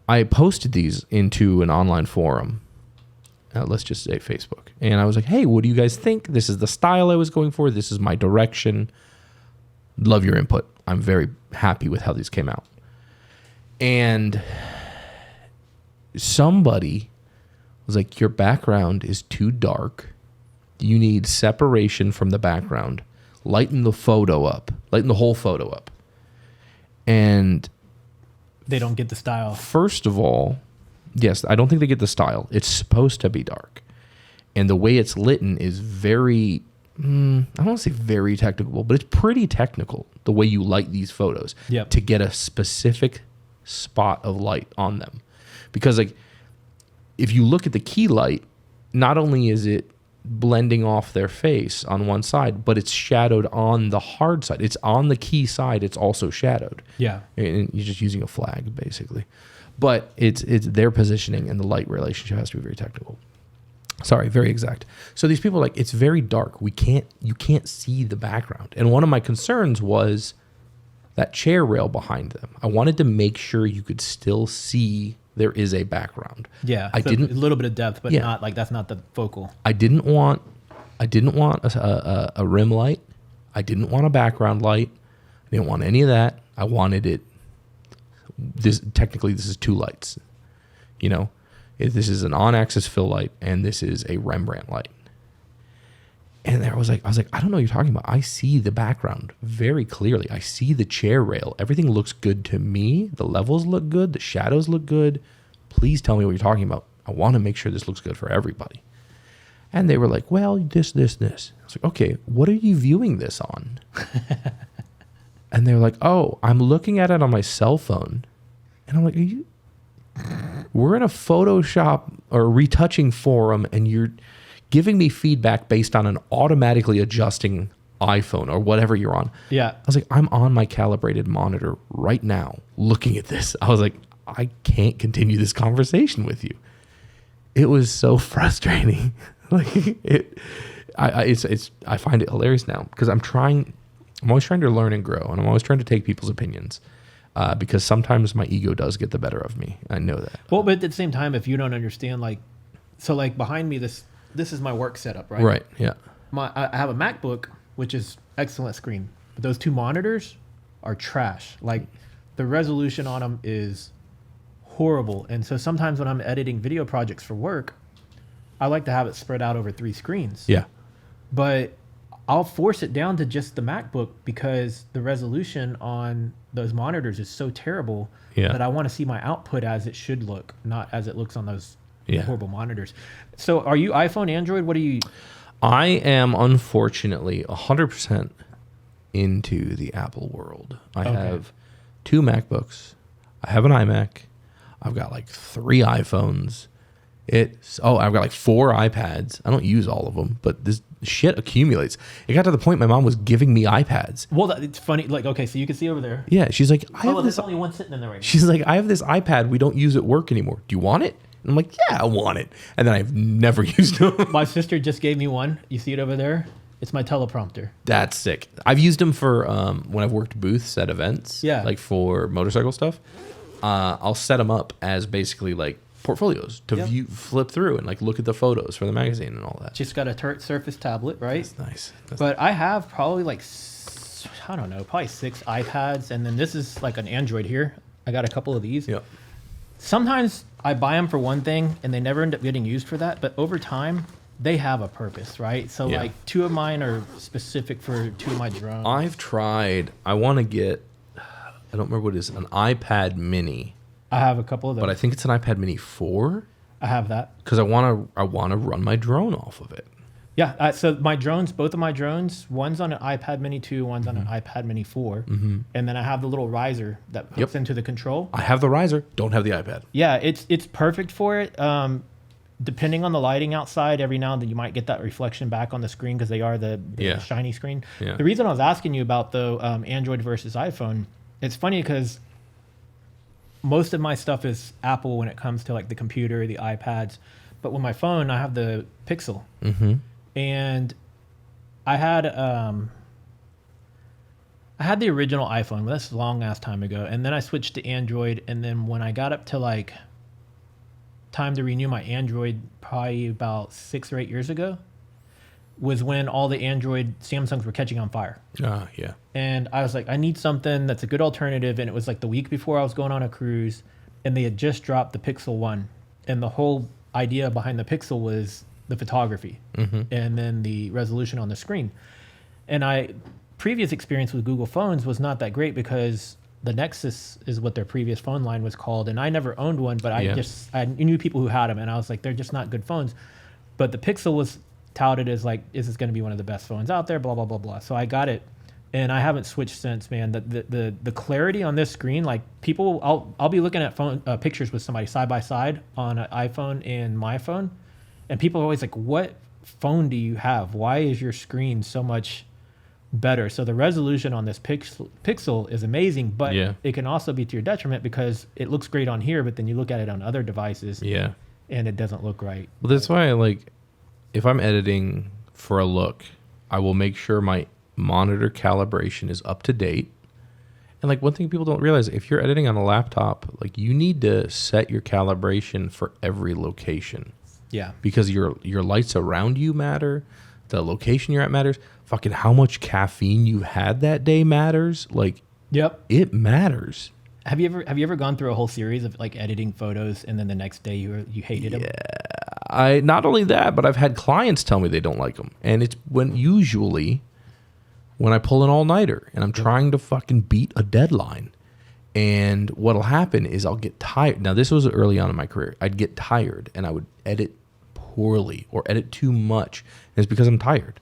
I posted these into an online forum. Let's just say Facebook. And I was like, hey, what do you guys think? This is the style I was going for. This is my direction. Love your input. I'm very happy with how these came out. And somebody was like, your background is too dark. You need separation from the background. Lighten the photo up. Lighten the whole photo up. And they don't get the style. First of all, yes, I don't think they get the style. It's supposed to be dark. And the way it's lit is very, I don't want to say very technical, but it's pretty technical, the way you light these photos to get a specific spot of light on them. Because like, if you look at the key light, not only is it blending off their face on one side, but it's shadowed on the hard side. It's on the key side. It's also shadowed. Yeah. And you're just using a flag basically, but it's their positioning and the light relationship has to be very technical. Sorry, very exact. So these people are like, it's very dark. You can't see the background. And one of my concerns was that chair rail behind them. I wanted to make sure you could still see there is a background. Yeah, I didn't a little bit of depth, but not like that's not the focal. I didn't want a rim light. I didn't want a background light. I didn't want any of that. I wanted it. This is two lights. You know, this is an on-axis fill light, and this is a Rembrandt light. And I was like, I don't know what you're talking about. I see the background very clearly. I see the chair rail. Everything looks good to me. The levels look good. The shadows look good. Please tell me what you're talking about. I want to make sure this looks good for everybody. And they were like, well, this. I was like, okay, what are you viewing this on? And they were like, oh, I'm looking at it on my cell phone. And I'm like, we're in a Photoshop or retouching forum, and you're giving me feedback based on an automatically adjusting iPhone or whatever you're on. Yeah. I was like, I'm on my calibrated monitor right now looking at this. I was like, I can't continue this conversation with you. It was so frustrating. I find it hilarious now because I'm always trying to learn and grow, and I'm always trying to take people's opinions. Because sometimes my ego does get the better of me. I know that. Well, but at the same time, if you don't understand, so behind me, this is my work setup, right? Right. Yeah. I have a MacBook, which is excellent screen, but those two monitors are trash. Like the resolution on them is horrible, and so sometimes when I'm editing video projects for work, I like to have it spread out over 3 screens. Yeah. But I'll force it down to just the MacBook because the resolution on those monitors is so terrible that I want to see my output as it should look, not as it looks on those horrible monitors. So are you iPhone, Android? What are you? I am unfortunately 100% into the Apple world. I have 2 MacBooks. I have an iMac. I've got 3 iPhones. I've got 4 iPads. I don't use all of them, but this shit accumulates. It got to the point my mom was giving me iPads. Well, it's funny. So you can see over there. Yeah, she's like, there's only one sitting in there right now. She's like, I have this iPad. We don't use at work anymore. Do you want it? And I'm like, yeah, I want it. And then I've never used them. My sister just gave me one. You see it over there? It's my teleprompter. That's sick. I've used them for when I've worked booths at events. Yeah. Like for motorcycle stuff. I'll set them up as basically like portfolios to view, flip through and like look at the photos for the magazine and all that. Just got a Surface tablet, right? That's nice. But I have probably like, I don't know, probably 6 iPads. And then this is like an Android here. I got a couple of these. Yep. Sometimes I buy them for one thing and they never end up getting used for that. But over time, they have a purpose, right? So Yeah. like 2 of mine are specific for 2 of my drones. I've tried, I want to get, I don't remember what it is, an iPad mini, I have a couple of those. but I think it's an iPad mini 4 I have that. because I want to run my drone off of it. Yeah. So my drones, both of my drones, one's on an iPad Mini 2, one's on an iPad Mini 4. And then I have the little riser that hooks into the control. I have the riser, don't have the iPad. Yeah, it's perfect for it. Depending on the lighting outside, every now and then you might get that reflection back on the screen because they are the shiny screen. Yeah. The reason I was asking you about though Android versus iPhone, it's funny because most of my stuff is Apple when it comes to like the computer, the iPads, but with my phone I have the Pixel, and I had the original iPhone. But that's a long ass time ago, and then I switched to Android, and then when I got up to like time to renew my Android, probably about 6 or 8 years ago, was when all the Android Samsungs were catching on fire. Yeah. And I was like, I need something that's a good alternative. And it was like the week before I was going on a cruise, and they had just dropped the Pixel 1. And the whole idea behind the Pixel was the photography and then the resolution on the screen. And previous experience with Google phones was not that great because the Nexus is what their previous phone line was called. And I never owned one, but I knew people who had them, and I was like, they're just not good phones. But the Pixel was touted as like, is this going to be one of the best phones out there? Blah, blah, blah, blah. So I got it, and I haven't switched since, man. The clarity on this screen, like people, I'll be looking at phone pictures with somebody side by side on an iPhone and my phone, and people are always like, what phone do you have? Why is your screen so much better? So the resolution on this Pixel is amazing, but it can also be to your detriment because it looks great on here, but then you look at it on other devices and it doesn't look right. Well, that's why if I'm editing for a look, I will make sure my monitor calibration is up to date. And like one thing people don't realize, if you're editing on a laptop, like you need to set your calibration for every location. Yeah. Because your lights around you matter, the location you're at matters, fucking how much caffeine you had that day matters. Like, it matters. Have you ever gone through a whole series of like editing photos and then the next day you hated them? I not only that, but I've had clients tell me they don't like them, and it's usually when I pull an all-nighter and I'm trying to fucking beat a deadline. And what'll happen is I'll get tired. Now, this was early on in my career. I'd get tired and I would edit poorly or edit too much. And it's because I'm tired.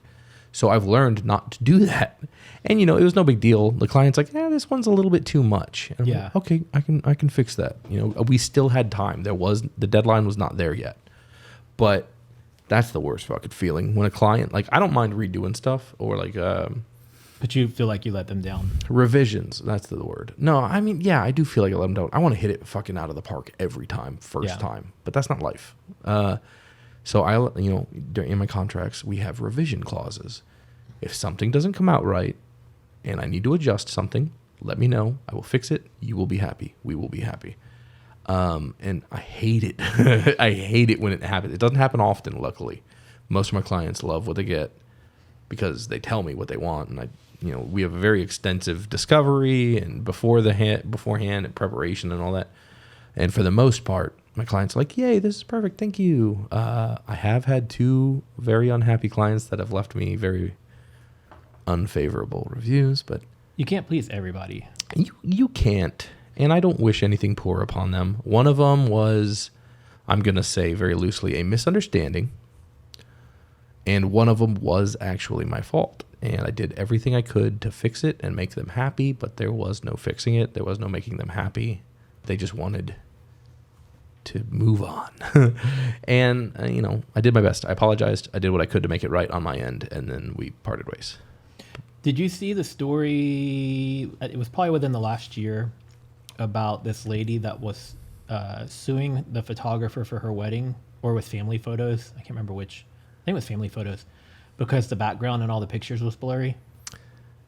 So I've learned not to do that. And, it was no big deal. The client's like, this one's a little bit too much. And I'm like, okay, I can fix that. We still had time. The deadline was not there yet. But that's the worst fucking feeling when a client, like, I don't mind redoing stuff or like, but you feel like you let them down. Revisions, that's the word. No, I mean, yeah, I do feel like I let them down. I want to hit it fucking out of the park every time, first time. But that's not life. So in my contracts, we have revision clauses. If something doesn't come out right and I need to adjust something, let me know. I will fix it. You will be happy. We will be happy. And I hate it. I hate it when it happens. It doesn't happen often, luckily. Most of my clients love what they get because they tell me what they want, and we have a very extensive discovery and beforehand and preparation and all that. And for the most part, my clients are like, yay, this is perfect. Thank you. I have had 2 very unhappy clients that have left me very unfavorable reviews, but you can't please everybody. You can't. And I don't wish anything poor upon them. One of them was, I'm going to say very loosely, a misunderstanding. And one of them was actually my fault. And I did everything I could to fix it and make them happy, but there was no fixing it. There was no making them happy. They just wanted to move on. And, I did my best. I apologized. I did what I could to make it right on my end. And then we parted ways. Did you see the story? It was probably within the last year about this lady that was suing the photographer for her wedding, or with family photos. I can't remember which. I think it was family photos, because the background and all the pictures was blurry.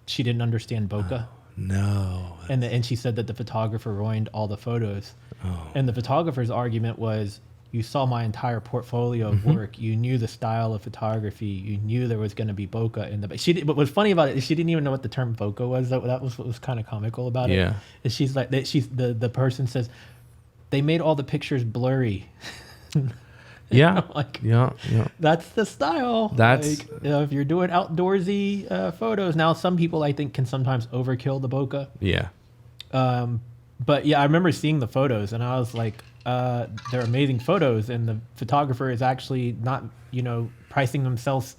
She didn't understand bokeh. No. And she said that the photographer ruined all the photos. Oh. And the photographer's argument was, you saw my entire portfolio of work. You knew the style of photography. You knew there was going to be bokeh in the. But what's funny about it is she didn't even know what the term bokeh was. That was what was kind of comical about it. Yeah. Is she's like that. The person says, they made all the pictures blurry. Yeah. Like, yeah. that's the style. That's- like, if you're doing outdoorsy photos. Now, some people I think can sometimes overkill the bokeh. Yeah. But yeah, I remember seeing the photos and I was like, they're amazing photos, and the photographer is actually not, pricing themselves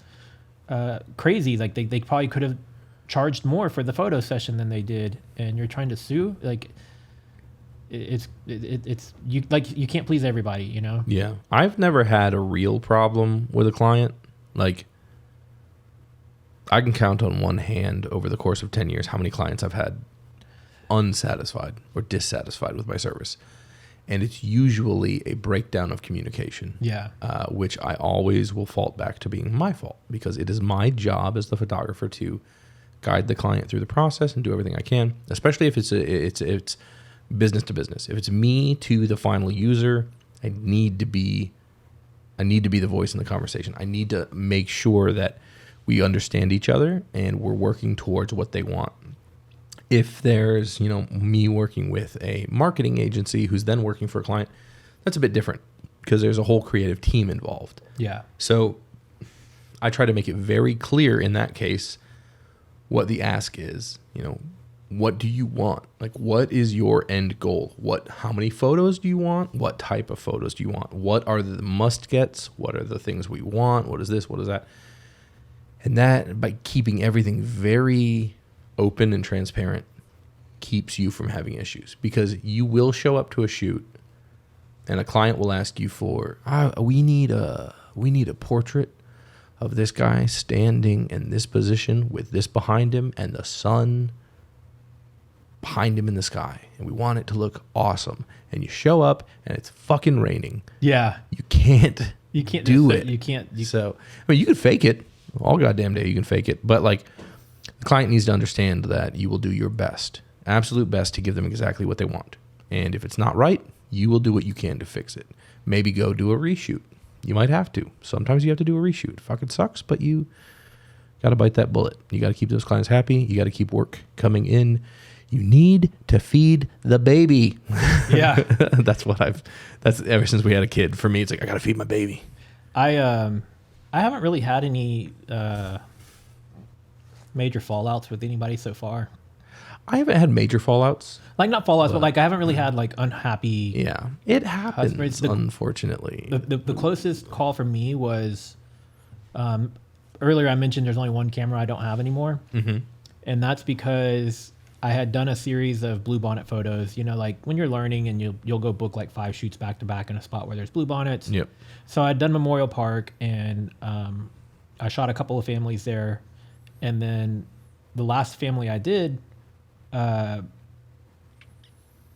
crazy. Like they probably could have charged more for the photo session than they did, and you're trying to sue. Like it's you can't please everybody, Yeah. I've never had a real problem with a client. Like, I can count on one hand over the course of 10 years how many clients I've had unsatisfied or dissatisfied with my service. And it's usually a breakdown of communication. Yeah. Which I always will fault back to being my fault, because it is my job as the photographer to guide the client through the process and do everything I can, especially if it's business to business. If it's me to the final user, I need to be the voice in the conversation. I need to make sure that we understand each other and we're working towards what they want. If there's, me working with a marketing agency who's then working for a client, that's a bit different because there's a whole creative team involved. Yeah. So I try to make it very clear in that case what the ask is. What do you want? Like, what is your end goal? How many photos do you want? What type of photos do you want? What are the must-gets? What are the things we want? What is this? What is that? And that, by keeping everything very open and transparent, keeps you from having issues, because you will show up to a shoot and a client will ask you for, we need a portrait of this guy standing in this position with this behind him and the sun behind him in the sky, and we want it to look awesome. And you show up and it's fucking raining. Yeah. You can't do it. You can't. So, you can fake it all goddamn day. You can fake it, but like, the client needs to understand that you will do your best, absolute best, to give them exactly what they want. And if it's not right, you will do what you can to fix it. Maybe go do a reshoot. You might have to. Sometimes you have to do a reshoot. Fucking sucks, but you got to bite that bullet. You got to keep those clients happy. You got to keep work coming in. You need to feed the baby. Yeah. That's ever since we had a kid. For me, it's like, I got to feed my baby. I haven't really had any major fallouts with anybody so far. I haven't had major fallouts. Like, not fallouts, but like I haven't really had like unhappy. Yeah, it happens, husbands. Unfortunately. The closest call for me was earlier. I mentioned there's only one camera I don't have anymore, and that's because I had done a series of bluebonnet photos. Like when you're learning and you'll go book like 5 shoots back to back in a spot where there's bluebonnets. Yep. So I'd done Memorial Park, and I shot a couple of families there, and then the last family I did,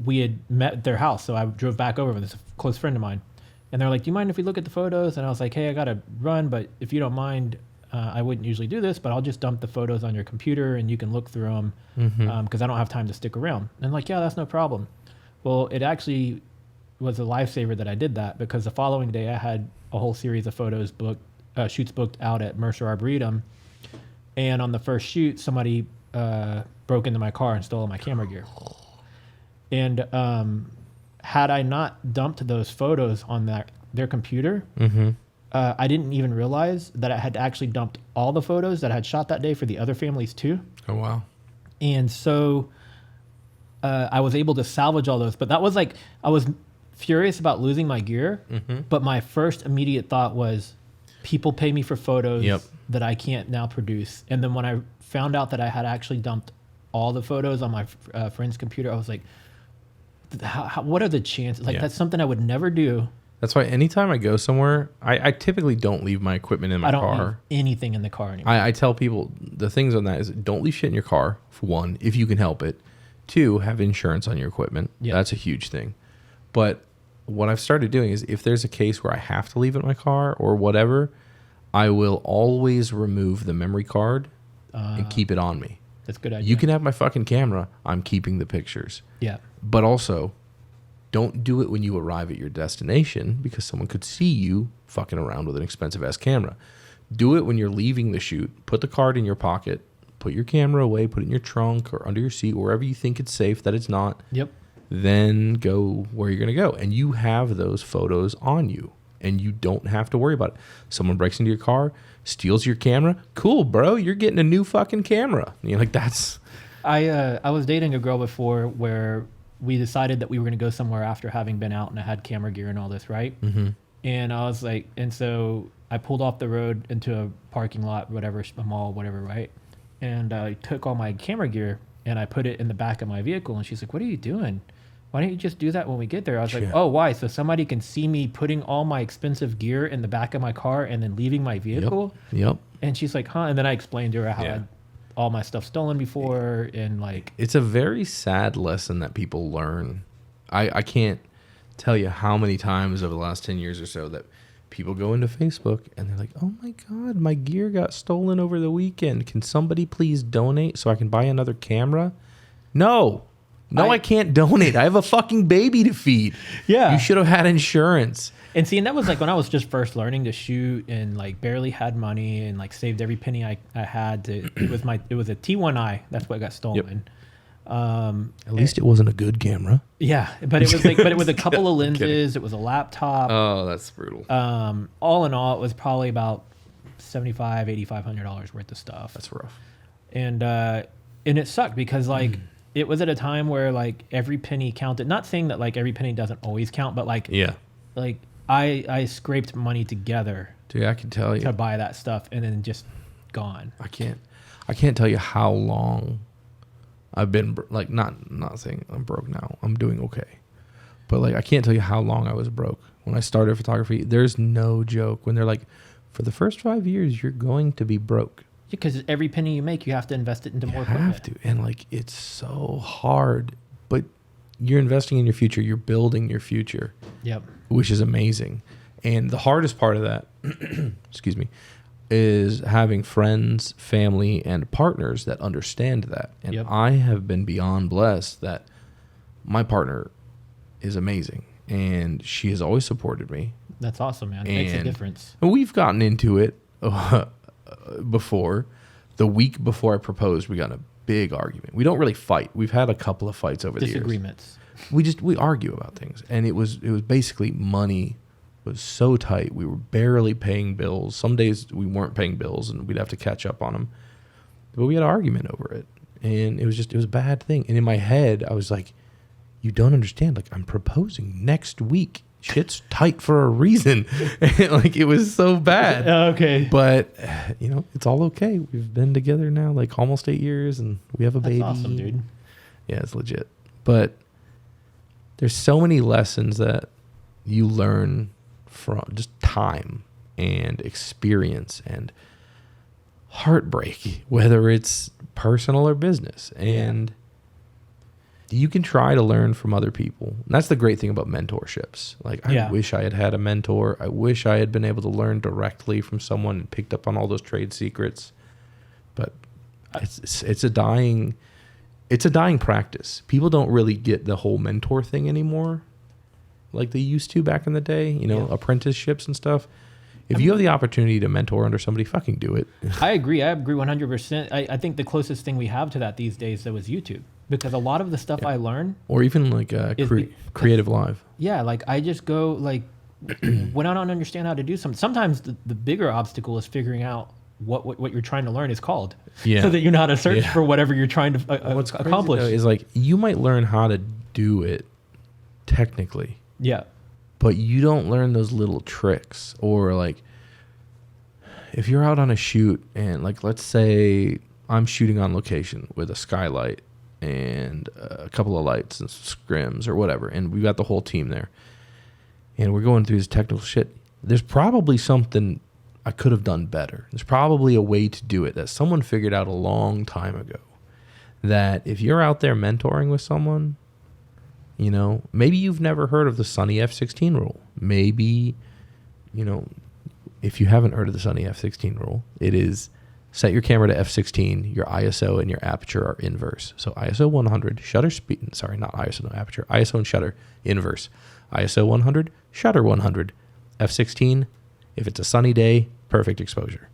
we had met at their house. So I drove back over with this close friend of mine, and they're like, "Do you mind if we look at the photos?" And I was like, "Hey, I gotta run, but if you don't mind, I wouldn't usually do this, but I'll just dump the photos on your computer and you can look through them because I don't have time to stick around." And like, "Yeah, that's no problem." Well, it actually was a lifesaver that I did that, because the following day I had a whole series of photos shoots booked out at Mercer Arboretum. And on the first shoot, somebody broke into my car and stole all my camera gear. And had I not dumped those photos on their computer, I didn't even realize that I had actually dumped all the photos that I had shot that day for the other families too. Oh, wow. And so I was able to salvage all those. But that was like, I was furious about losing my gear. But my first immediate thought was, people pay me for photos that I can't now produce. And then when I found out that I had actually dumped all the photos on my friend's computer, I was like, what are the chances? Like, that's something I would never do. That's why anytime I go somewhere, I typically don't leave my equipment in my car. I don't leave anything in the car anymore. I tell people the things on that is, don't leave shit in your car, for one, if you can help it. 2, have insurance on your equipment. That's a huge thing. But what I've started doing is if there's a case where I have to leave it in my car or whatever, I will always remove the memory card and keep it on me. That's a good idea. You can have my fucking camera. I'm keeping the pictures. Yeah. But also, don't do it when you arrive at your destination because someone could see you fucking around with an expensive ass camera. Do it when you're leaving the shoot. Put the card in your pocket. Put your camera away. Put it in your trunk or under your seat, wherever you think it's safe that it's not. Yep. Then go where you're going to go. And you have those photos on you. And you don't have to worry about it. Someone breaks into your car, steals your camera. Cool, bro. You're getting a new fucking camera. And you're like, that's... I was dating a girl before where we decided that we were going to go somewhere after having been out, and I had camera gear and all this, right? Mm-hmm. And I was like, and so I pulled off the road into a parking lot, whatever, a mall, whatever, right? And I took all my camera gear and I put it in the back of my vehicle. And she's like, what are you doing? Why don't you just do that when we get there? I was like, oh, why? So somebody can see me putting all my expensive gear in the back of my car and then leaving my vehicle? Yep. And she's like, huh? And then I explained to her how I had all my stuff stolen before, and like... It's a very sad lesson that people learn. I can't tell you how many times over the last 10 years or so that people go into Facebook and they're like, oh my God, my gear got stolen over the weekend. Can somebody please donate so I can buy another camera? No, I can't donate. I have a fucking baby to feed. Yeah. You should have had insurance. And see, and that was like when I was just first learning to shoot and like barely had money and like saved every penny I had to, it was a T1i. That's what got stolen. At least it wasn't a good camera. Yeah. But it was like, but it was a couple of lenses. It was a laptop. Oh, that's brutal. All in all, it was probably about $8,500 worth of stuff. That's rough. And it sucked because like, it was at a time where like every penny counted. Not saying that like every penny doesn't always count, but like, like I scraped money together. Dude, I can tell you to buy that stuff and then just gone. I can't tell you how long I've been like not saying I'm broke now. I'm doing okay, but like I can't tell you how long I was broke when I started photography. There's no joke when they're like, for the first 5 years you're going to be broke. Because every penny you make, you have to invest it into more equipment. You have to, and like it's so hard, but you're investing in your future. You're building your future. Yep. Which is amazing. And the hardest part of that, excuse me, is having friends, family, and partners that understand that. And I have been beyond blessed that my partner is amazing, and she has always supported me. That's awesome, man. It makes a difference. And we've gotten into it before. The week before I proposed, we got in a big argument. We don't really fight. We've had a couple of fights over the years. Disagreements. We argue about things, and it was basically money was so tight. We were barely paying bills. Some days we weren't paying bills, and we'd have to catch up on them. But we had an argument over it, and it was a bad thing. And in my head, I was like, "You don't understand. Like, I'm proposing next week. Shit's tight for a reason." And like, it was so bad. Okay. But it's all okay. We've been together now like almost 8 years, and we have a baby. That's awesome, dude. Yeah, it's legit. But there's so many lessons that you learn from just time and experience and heartbreak, whether it's personal or business. And you can try to learn from other people. And that's the great thing about mentorships. Like, I wish I had had a mentor. I wish I had been able to learn directly from someone and picked up on all those trade secrets. But it's a dying practice. People don't really get the whole mentor thing anymore like they used to back in the day, apprenticeships and stuff. If you have the opportunity to mentor under somebody, fucking do it. I agree 100%. I think the closest thing we have to that these days, though, is YouTube. Because a lot of the stuff I learn... Or even like Creative Live. Yeah, like I just go like... when I don't understand how to do something... Sometimes the bigger obstacle is figuring out what you're trying to learn is called. Yeah. So that you know how to search for whatever you're trying to What's accomplish. Crazy, though, is like you might learn how to do it technically. Yeah. But you don't learn those little tricks. Or like if you're out on a shoot and like let's say I'm shooting on location with a skylight and a couple of lights and scrims or whatever, and we've got the whole team there and we're going through this technical shit. There's probably something I could have done better. There's probably a way to do it that someone figured out a long time ago, that if you're out there mentoring with someone, You know, maybe you've never heard of the Sunny F16 rule. Maybe, you know, if you haven't heard of the Sunny F16 rule, it is set your camera to F16, your ISO and your aperture are inverse. So ISO 100, shutter speed, sorry, not ISO, no aperture, ISO and shutter, inverse. ISO 100, shutter 100. F16, if it's a sunny day, perfect exposure.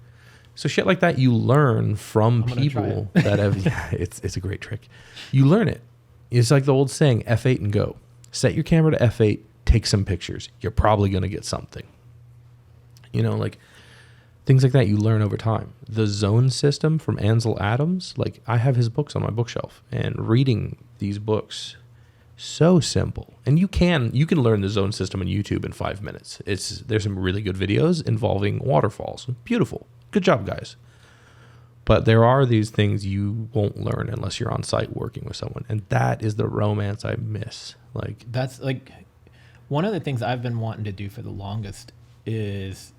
So shit like that, you learn from people that have, yeah, it's a great trick. You learn it. It's like the old saying, F8 and go. Set your camera to F8, take some pictures. You're probably going to get something. You know, like things like that you learn over time. The zone system from Ansel Adams, like I have his books on my bookshelf, and reading these books, so simple. And you can learn the zone system on YouTube in 5 minutes. There's some really good videos involving waterfalls. Beautiful. Good job, guys. But there are these things you won't learn unless you're on site working with someone. And that is the romance I miss. Like that's like one of the things I've been wanting to do for the longest is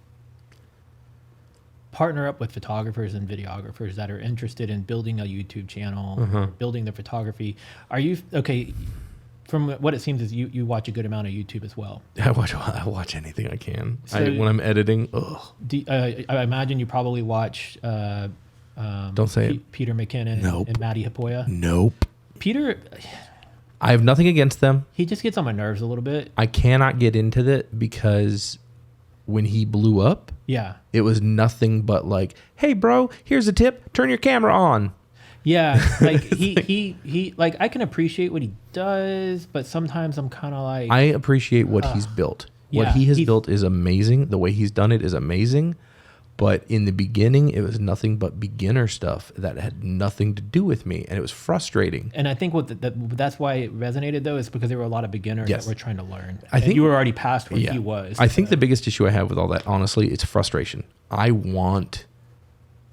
partner up with photographers and videographers that are interested in building a YouTube channel, building their photography. Are you okay? From what it seems is you watch a good amount of YouTube as well. I watch anything I can. So when I'm editing, I imagine you probably watch don't say it. Peter McKinnon and Maddie Hapoya. Nope. Peter, I have nothing against them. He just gets on my nerves a little bit. I cannot get into that because when he blew up, it was nothing but like, hey bro, here's a tip, turn your camera on. Yeah, like he like I can appreciate what he does, but sometimes I'm kind of like, I appreciate what he's built. What he has built is amazing. The way he's done it is amazing. But in the beginning, it was nothing but beginner stuff that had nothing to do with me, and it was frustrating. And I think that's why it resonated though, is because there were a lot of beginners that were trying to learn. I think you were already past where he was. I think the biggest issue I have with all that, honestly, it's frustration. I want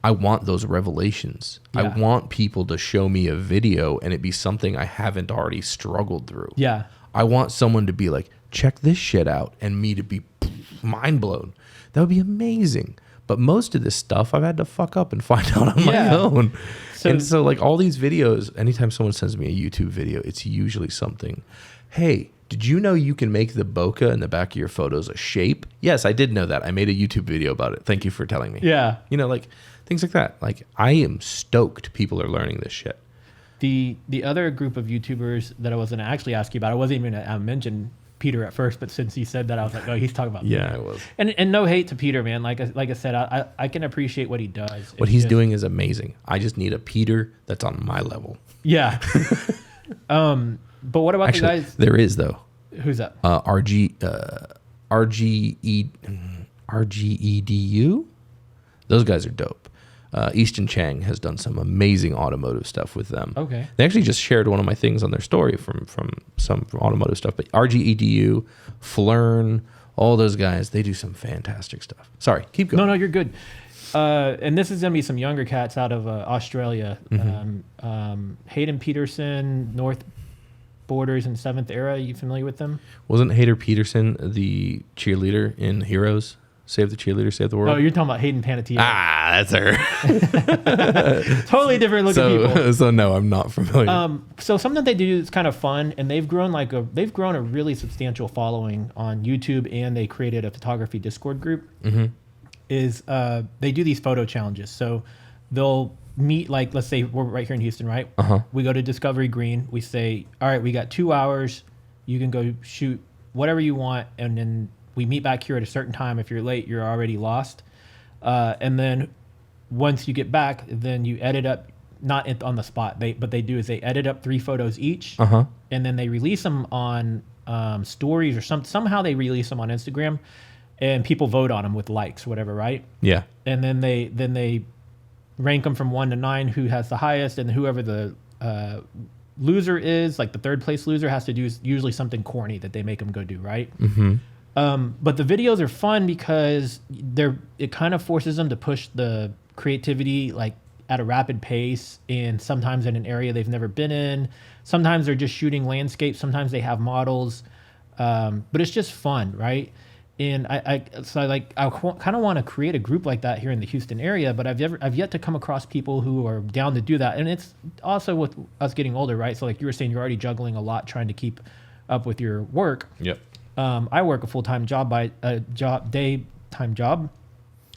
those revelations. I want people to show me a video and it be something I haven't already struggled through. Yeah. I want someone to be like, check this shit out, and me to be mind blown. That would be amazing. But most of this stuff I've had to fuck up and find out on my own. So like all these videos, anytime someone sends me a YouTube video, it's usually something, hey, did you know you can make the bokeh in the back of your photos a shape? Yes, I did know that. I made a YouTube video about it. Thank you for telling me. Yeah. You know, like things like that. Like I am stoked people are learning this shit. The other group of YouTubers that I was going to actually ask you about, I wasn't even going to mention Peter at first, but since he said that, I was like, oh, he's talking about me. Yeah, I was. And no hate to Peter, man. Like I said, I can appreciate what he does. What he's doing is amazing. I just need a Peter that's on my level. Yeah. But what about the guys? There is though. Who's that? RGEDU. Those guys are dope. Easton Chang has done some amazing automotive stuff with them. Okay. They actually just shared one of my things on their story from some automotive stuff. But RGEDU, Flern, all those guys, they do some fantastic stuff. Sorry, keep going. No, you're good. And this is going to be some younger cats out of Australia. Hayden Peterson, North Borders and Seventh Era. Are you familiar with them? Wasn't Hayden Peterson the cheerleader in Heroes? Save the cheerleader, save the world. Oh, you're talking about Hayden Panettiere. That's her. Totally different looking people. So no, I'm not familiar. So something that they do is kind of fun, and they've grown a really substantial following on YouTube, and they created a photography Discord group. Is they do these photo challenges. So they'll meet, like, let's say we're right here in Houston, right? We go to Discovery Green. We say, all right, we got 2 hours. You can go shoot whatever you want, and then we meet back here at a certain time. If you're late, you're already lost. And then once you get back, then you edit up, not on the spot, but they edit up 3 photos each, and then they release them on stories or somehow they release them on Instagram, and people vote on them with likes or whatever, right? Yeah. And then they rank them from 1 to 9, who has the highest, and whoever the loser is, like the third place loser, has to do usually something corny that they make them go do, right? But the videos are fun because it kind of forces them to push the creativity like at a rapid pace, and sometimes in an area they've never been in. Sometimes they're just shooting landscapes. Sometimes they have models, but it's just fun, right? And I kind of want to create a group like that here in the Houston area, but I've yet to come across people who are down to do that. And it's also with us getting older, right? So like you were saying, you're already juggling a lot, trying to keep up with your work. Yep. I work a full-time job daytime job,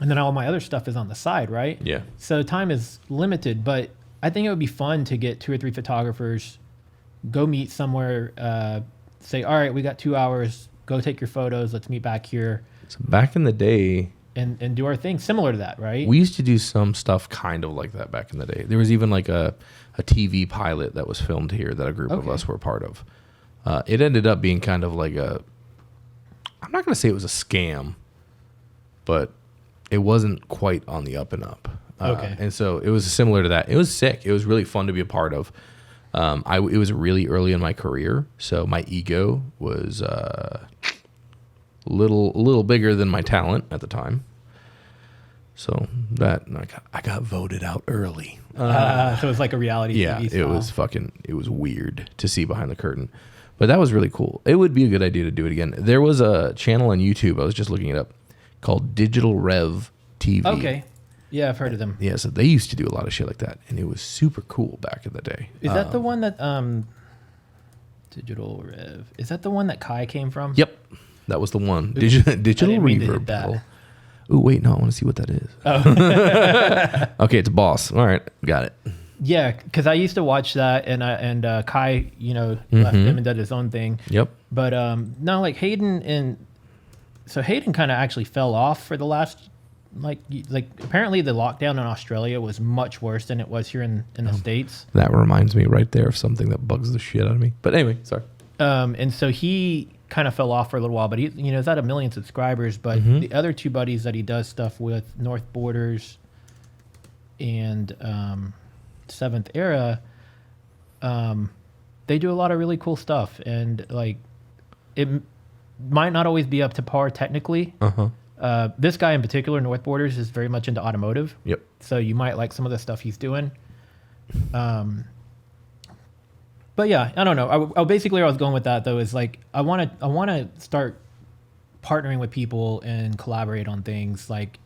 and then all my other stuff is on the side, right? Yeah. So time is limited, but I think it would be fun to get 2 or 3 photographers, go meet somewhere, say, all right, we got 2 hours, go take your photos, let's meet back here. So back in the day, and do our thing similar to that, right? we used to do some stuff kind of like that back in the day. There was even like a TV pilot that was filmed here that a group of Okay. us were part of. It ended up being kind of like I'm not going to say it was a scam, but it wasn't quite on the up and up. Okay. And so it was similar to that. It was sick. It was really fun to be a part of. It was really early in my career, so my ego was a little bigger than my talent at the time. So that I got voted out early. So it was like a reality Yeah, TV it was weird to see behind the curtain. But that was really cool. It would be a good idea to do it again. There was a channel on YouTube, I was just looking it up, called Digital Rev TV. Okay. Yeah, I've heard of them. Yeah, so they used to do a lot of shit like that, and it was super cool back in the day. Is that the one that Digital Rev? Is that the one that Kai came from? Yep, that was the one. Digital didn't mean to hit Reverb. that. Bro. Ooh, wait, no, I want to see what that is. Oh. Okay, it's Boss. All right, got it. Yeah, because I used to watch that, and Kai, left him and did his own thing. Yep. But no, like Hayden Hayden kind of actually fell off for the last like apparently the lockdown in Australia was much worse than it was here in the States. That reminds me right there of something that bugs the shit out of me. But anyway, sorry. And so he kind of fell off for a little while, but he's at 1 million subscribers. But the other two buddies that he does stuff with, North Borders and Seventh Era, they do a lot of really cool stuff, and like it might not always be up to par technically. This guy in particular, North Borders, is very much into automotive. Yep. So you might like some of the stuff he's doing. But yeah, I don't know. I basically where I was going with that though is like I want to start partnering with people and collaborate on things like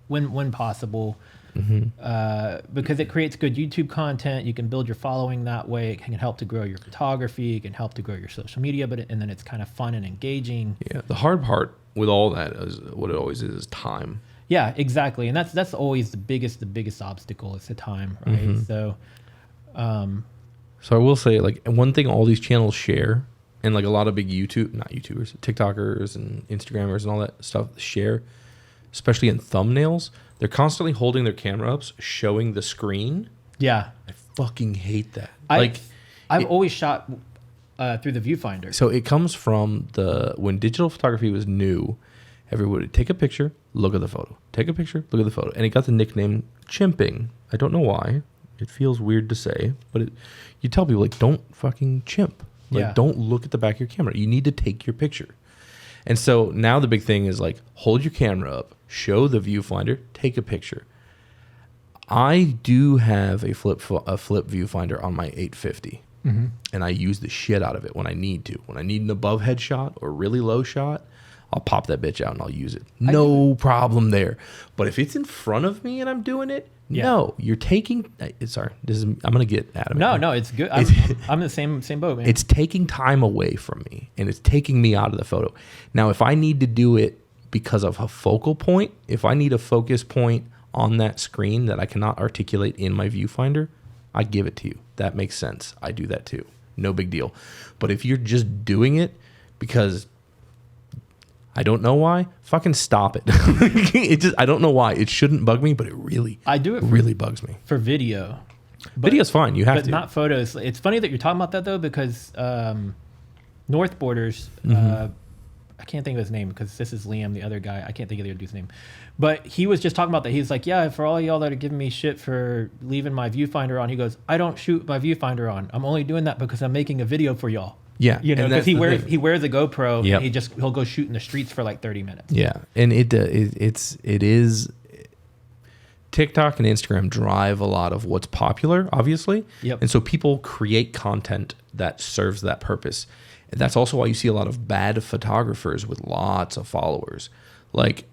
when possible. Because it creates good YouTube content. You can build your following that way. It can help to grow your photography. It can help to grow your social media, and then it's kind of fun and engaging. Yeah, the hard part with all that is what it always is time. Yeah, exactly. And that's always the biggest obstacle is the time, right? So I will say, like, one thing all these channels share, and like a lot of big YouTubers, TikTokers and Instagrammers and all that stuff share, especially in thumbnails, they're constantly holding their camera ups, showing the screen. yeah, I fucking hate that. I've always shot through the viewfinder. So it comes from when digital photography was new, everyone would take a picture, look at the photo. Take a picture, look at the photo. And it got the nickname chimping. I don't know why. It feels weird to say, but you tell people, like, don't fucking chimp. Like, Yeah. don't look at the back of your camera. You need to take your picture. And so now the big thing is, like, hold your camera up, show the viewfinder, take a picture. I do have a flip viewfinder on my 850. And I use the shit out of it when I need to. When I need an above head shot or really low shot, I'll pop that bitch out and I'll use it. No problem there. But if it's in front of me and I'm doing it, no, you're taking. Sorry, I'm gonna get adamant. No, it's good. I'm the same boat, man. It's taking time away from me, and it's taking me out of the photo. Now, if I need to do it because of a focal point, if I need a focus point on that screen that I cannot articulate in my viewfinder, I give it to you. That makes sense. I do that too. No big deal. But if you're just doing it because I don't know why, fucking stop it. I don't know why. It shouldn't bug me, but I do it really bugs me. for video. Video's fine. You have But to. not photos. It's funny that you're talking about that though, because North Borders, I can't think of his name because this is Liam, the other guy. I can't think of the other dude's name. But he was just talking about that. He's like, yeah, for all y'all that are giving me shit for leaving my viewfinder on, he goes, I don't shoot my viewfinder on. I'm only doing that because I'm making a video for y'all. Yeah, because and that's he the wears thing. he wears a GoPro. Yep. And he'll go shoot in the streets for like 30 minutes. Yeah, and it is TikTok and Instagram drive a lot of what's popular, obviously. Yep. And so people create content that serves that purpose. And that's also why you see a lot of bad photographers with lots of followers. Like,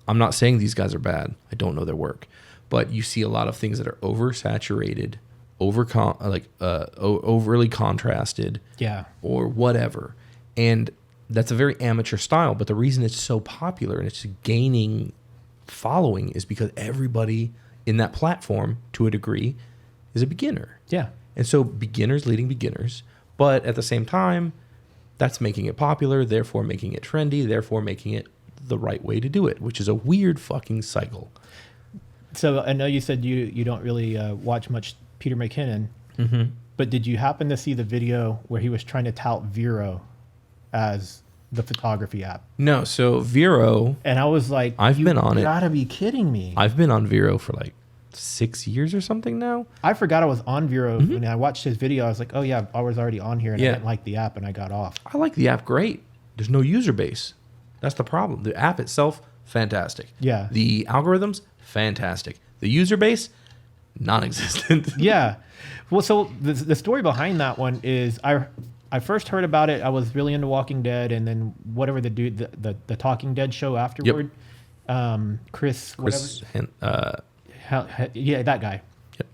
I'm not saying these guys are bad. I don't know their work. But you see a lot of things that are oversaturated, overly contrasted, Yeah. or whatever. And that's a very amateur style, but the reason it's so popular and it's gaining following is because everybody in that platform, to a degree, is a beginner. Yeah. And so beginners leading beginners, but at the same time, that's making it popular, therefore making it trendy, therefore making it the right way to do it, which is a weird fucking cycle. So I know you said you don't really watch much Peter McKinnon, but did you happen to see the video where he was trying to tout Vero as the photography app? No, so Vero, And I was like, I've been on it. You gotta be kidding me. I've been on Vero for like 6 years or something now. I forgot I was on Vero. When I watched his video, I was like, oh yeah, I was already on here and I Yeah. didn't like the app and I got off. I like the app great. There's no user base. That's the problem. The app itself, fantastic. Yeah. The algorithms, fantastic. The user base, non-existent. Yeah. Well, so the story behind that one is I first heard about it. I was really into Walking Dead, and then whatever the dude, the Talking Dead show afterward, Chris, whatever. Yeah, that guy. Yep.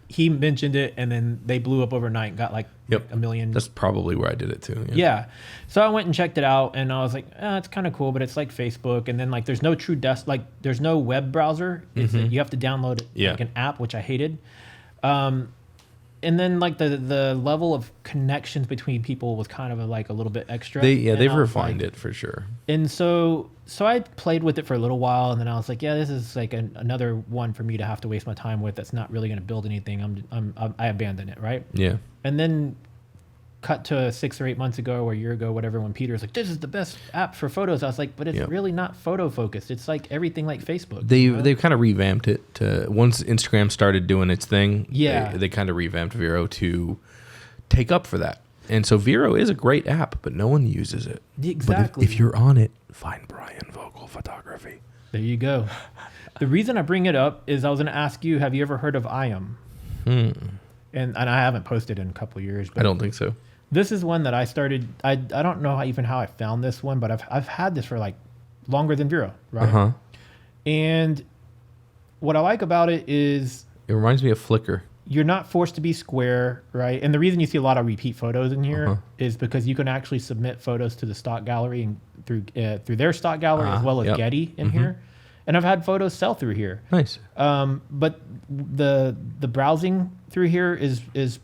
He mentioned it, and then they blew up overnight and got like Yep. a million. That's probably where I did it too. Yeah. So I went and checked it out, and I was like, it's kind of cool, but it's like Facebook. And then like there's no true there's no web browser. It's you have to download like an app, which I hated. And then like the level of connections between people was kind of like a little bit extra. They've refined it for sure. And so I played with it for a little while, and then I was like, yeah, this is like another one for me to have to waste my time with. That's not really going to build anything. I abandoned it, right? Yeah. And then cut to 6 or 8 months ago or a year ago, whatever, when Peter was like, this is the best app for photos. I was like, but it's really not photo focused. It's like everything like Facebook. They've kind of revamped it to, once Instagram started doing its thing, Yeah. they kind of revamped Vero to take up for that. And so Vero is a great app, but no one uses it. Exactly. But if you're on it, find Brian Vogel Photography. There you go. The reason I bring it up is I was going to ask you, have you ever heard of IAM? And I haven't posted in a couple of years. But I don't think so. This is one that I started. I don't know how I found this one, but I've had this for like longer than Vero, right? And what I like about it is It reminds me of Flickr. you're not forced to be square, right? And the reason you see a lot of repeat photos in here is because you can actually submit photos to the stock gallery and through their stock gallery as well as Getty in here. And I've had photos sell through here. Nice. But the browsing through here is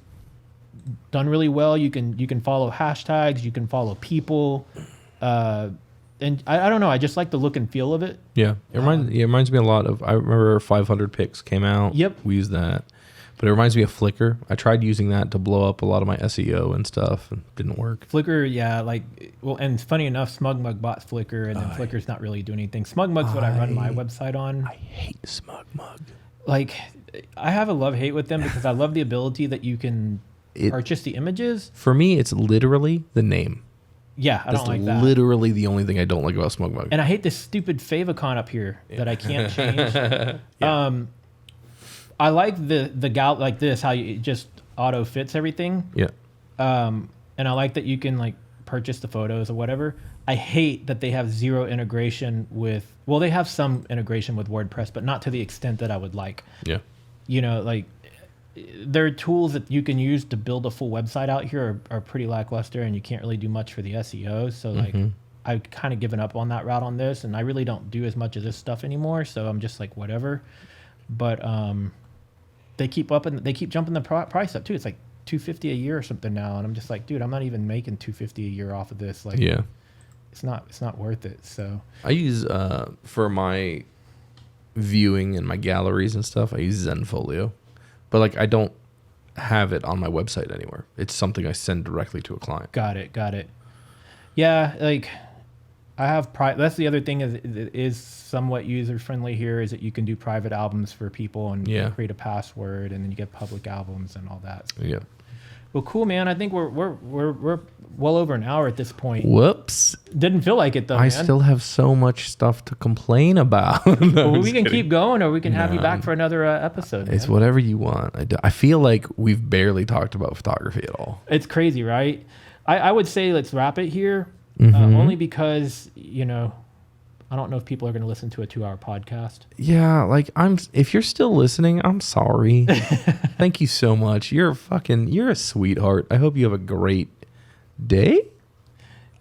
done really well. You can follow hashtags, you can follow people, and I don't know. I just like the look and feel of it. Yeah. It reminds me a lot of, I remember 500 Pics came out. Yep. We used that. But it reminds me of Flickr. I tried using that to blow up a lot of my SEO and stuff, and it didn't work. Flickr, yeah, and funny enough, SmugMug bought Flickr, and then Flickr's not really doing anything. SmugMug's what I run my website on. I hate SmugMug. Like, I have a love-hate with them because I love the ability that you can purchase the images. For me, it's literally the name. Yeah, I That's don't like that. literally the only thing I don't like about SmugMug. And I hate this stupid favicon up here that I can't change. I like the gal like this, how it just auto fits everything. Yeah. And I like that you can like purchase the photos or whatever. I hate that they have zero integration with, well, they have some integration with WordPress, but not to the extent that I would like. Yeah. You know, like there are tools that you can use to build a full website out here are pretty lackluster, and you can't really do much for the SEO. So like I've kind of given up on that route on this, and I really don't do as much of this stuff anymore. So I'm just like, whatever. But they keep jumping the price up too. It's like $250 a year or something now, and I'm just like, dude, I'm not even making $250 a year off of this. Like, Yeah. it's not worth it. So I use, for my viewing and my galleries and stuff, I use Zenfolio. But like I don't have it on my website anywhere. It's something I send directly to a client. got it. Yeah, like I have that's the other thing is somewhat user friendly here, is that you can do private albums for people and create a password, and then you get public albums and all that. Yeah. Well, cool, man. I think we're well over an hour at this point. Whoops. Didn't feel like it though, I man. still have so much stuff to complain about. No, Well, we can keep going, or we can have you back for another episode. It's man. whatever you want. I feel like we've barely talked about photography at all. It's crazy, right? I would say let's wrap it here, only because, you know, I don't know if people are going to listen to a 2-hour podcast. Yeah, like if you're still listening, I'm sorry. Thank you so much. You're a sweetheart. I hope you have a great day.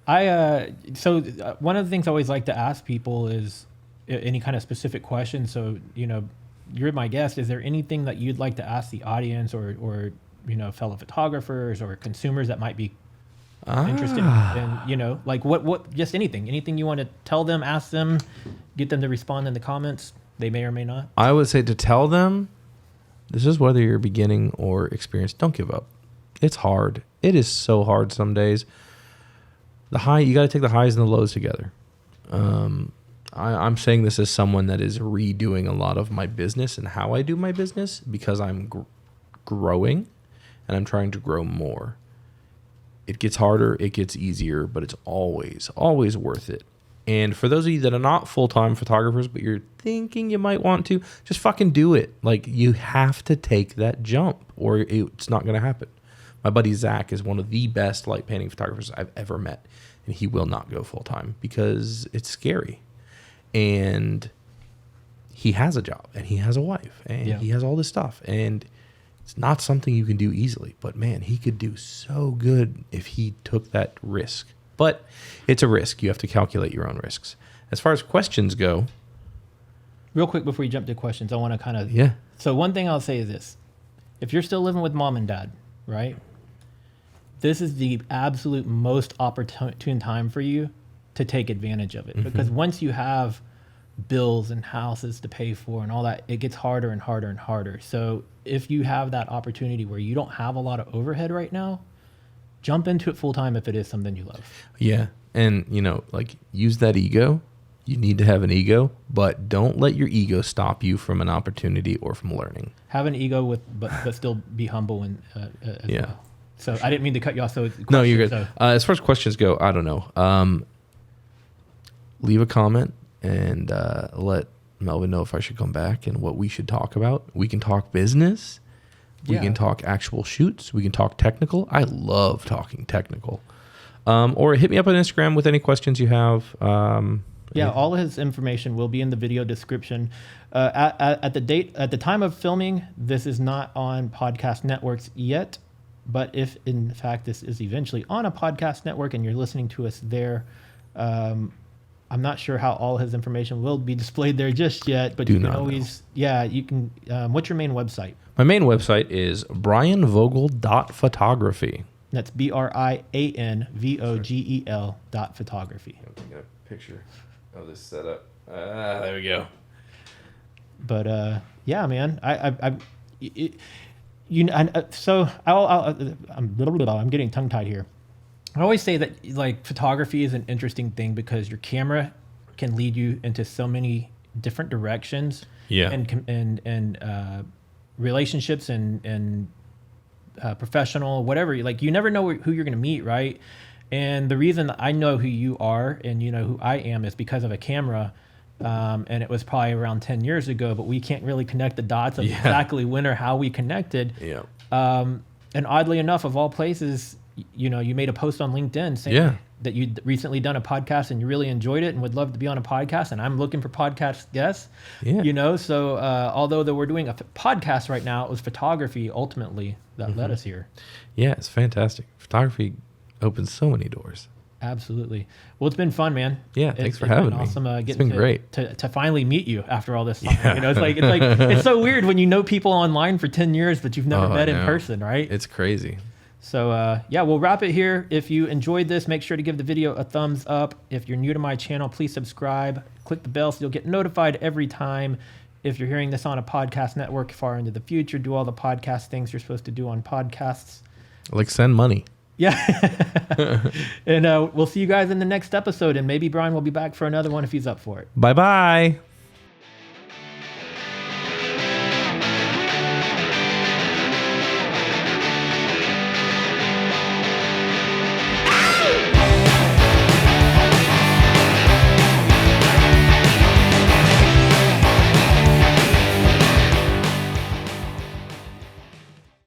One of the things I always like to ask people is any kind of specific question. So, you're my guest. Is there anything that you'd like to ask the audience or fellow photographers or consumers that might be interested in, like what, just anything you want to tell them, ask them, get them to respond in the comments. They may or may not. I would say to tell them, this is whether you're beginning or experienced, don't give up. It's hard. It is so hard some days. You got to take the highs and the lows together. I'm saying this as someone that is redoing a lot of my business and how I do my business because I'm growing and I'm trying to grow more. It gets harder, it gets easier, but it's always worth it. And for those of you that are not full-time photographers, but you're thinking you might want to, just fucking do it. Like, you have to take that jump or it's not going to happen. My buddy Zach is one of the best light painting photographers I've ever met. And he will not go full-time because it's scary. And he has a job and he has a wife and he has all this stuff. And it's not something you can do easily. But, man, he could do so good if he took that risk. But it's a risk. You have to calculate your own risks. As far as questions go. Real quick before you jump to questions, I want to kind of. Yeah. So one thing I'll say is this. If you're still living with mom and dad, right? This is the absolute most opportune time for you to take advantage of it. Mm-hmm. Because once you have bills and houses to pay for and all that, it gets harder and harder and harder. So if you have that opportunity where you don't have a lot of overhead right now, jump into it full time if it is something you love. Yeah. And, use that ego. You need to have an ego, but don't let your ego stop you from an opportunity or from learning. Have an ego but still be humble and as well. So I didn't mean to cut you off. No, you're good. As far as questions go, I don't know. Leave a comment and let Melvin know if I should come back and what we should talk about. We can talk business. We can talk actual shoots. We can talk technical. I love talking technical. Or hit me up on Instagram with any questions you have. All of his information will be in the video description. At the time of filming, this is not on podcast networks yet. But if in fact this is eventually on a podcast network and you're listening to us there, I'm not sure how all his information will be displayed there just yet. But you can always, you can. What's your main website? My main website is brianvogel.photography. That's BrianVogel.photography. I'm taking a picture of this setup. There we go. But man, I'm getting tongue tied here. I always say that photography is an interesting thing because your camera can lead you into so many different directions. Yeah. And relationships and professional, whatever. You never know who you're going to meet, right? And the reason I know who you are and you know who I am is because of a camera. And it was probably around 10 years ago, but we can't really connect the dots of exactly when or how we connected. Yeah. And oddly enough, of all places, you made a post on LinkedIn saying that you'd recently done a podcast and you really enjoyed it and would love to be on a podcast. And I'm looking for podcast guests, So although that we're doing a podcast right now, it was photography ultimately that led us here. Yeah, it's fantastic. Photography opens so many doors. Absolutely. Well, it's been fun, man. Yeah, thanks for having me. Awesome. It's been great to finally meet you after all this time. Yeah. It's so weird when you know people online for 10 years, but you've never met in person, right? It's crazy. So we'll wrap it here. If you enjoyed this, make sure to give the video a thumbs up. If you're new to my channel, please subscribe. Click the bell so you'll get notified every time. If you're hearing this on a podcast network far into the future, do all the podcast things you're supposed to do on podcasts. Like send money. Yeah. And we'll see you guys in the next episode. And maybe Brian will be back for another one if he's up for it. Bye-bye.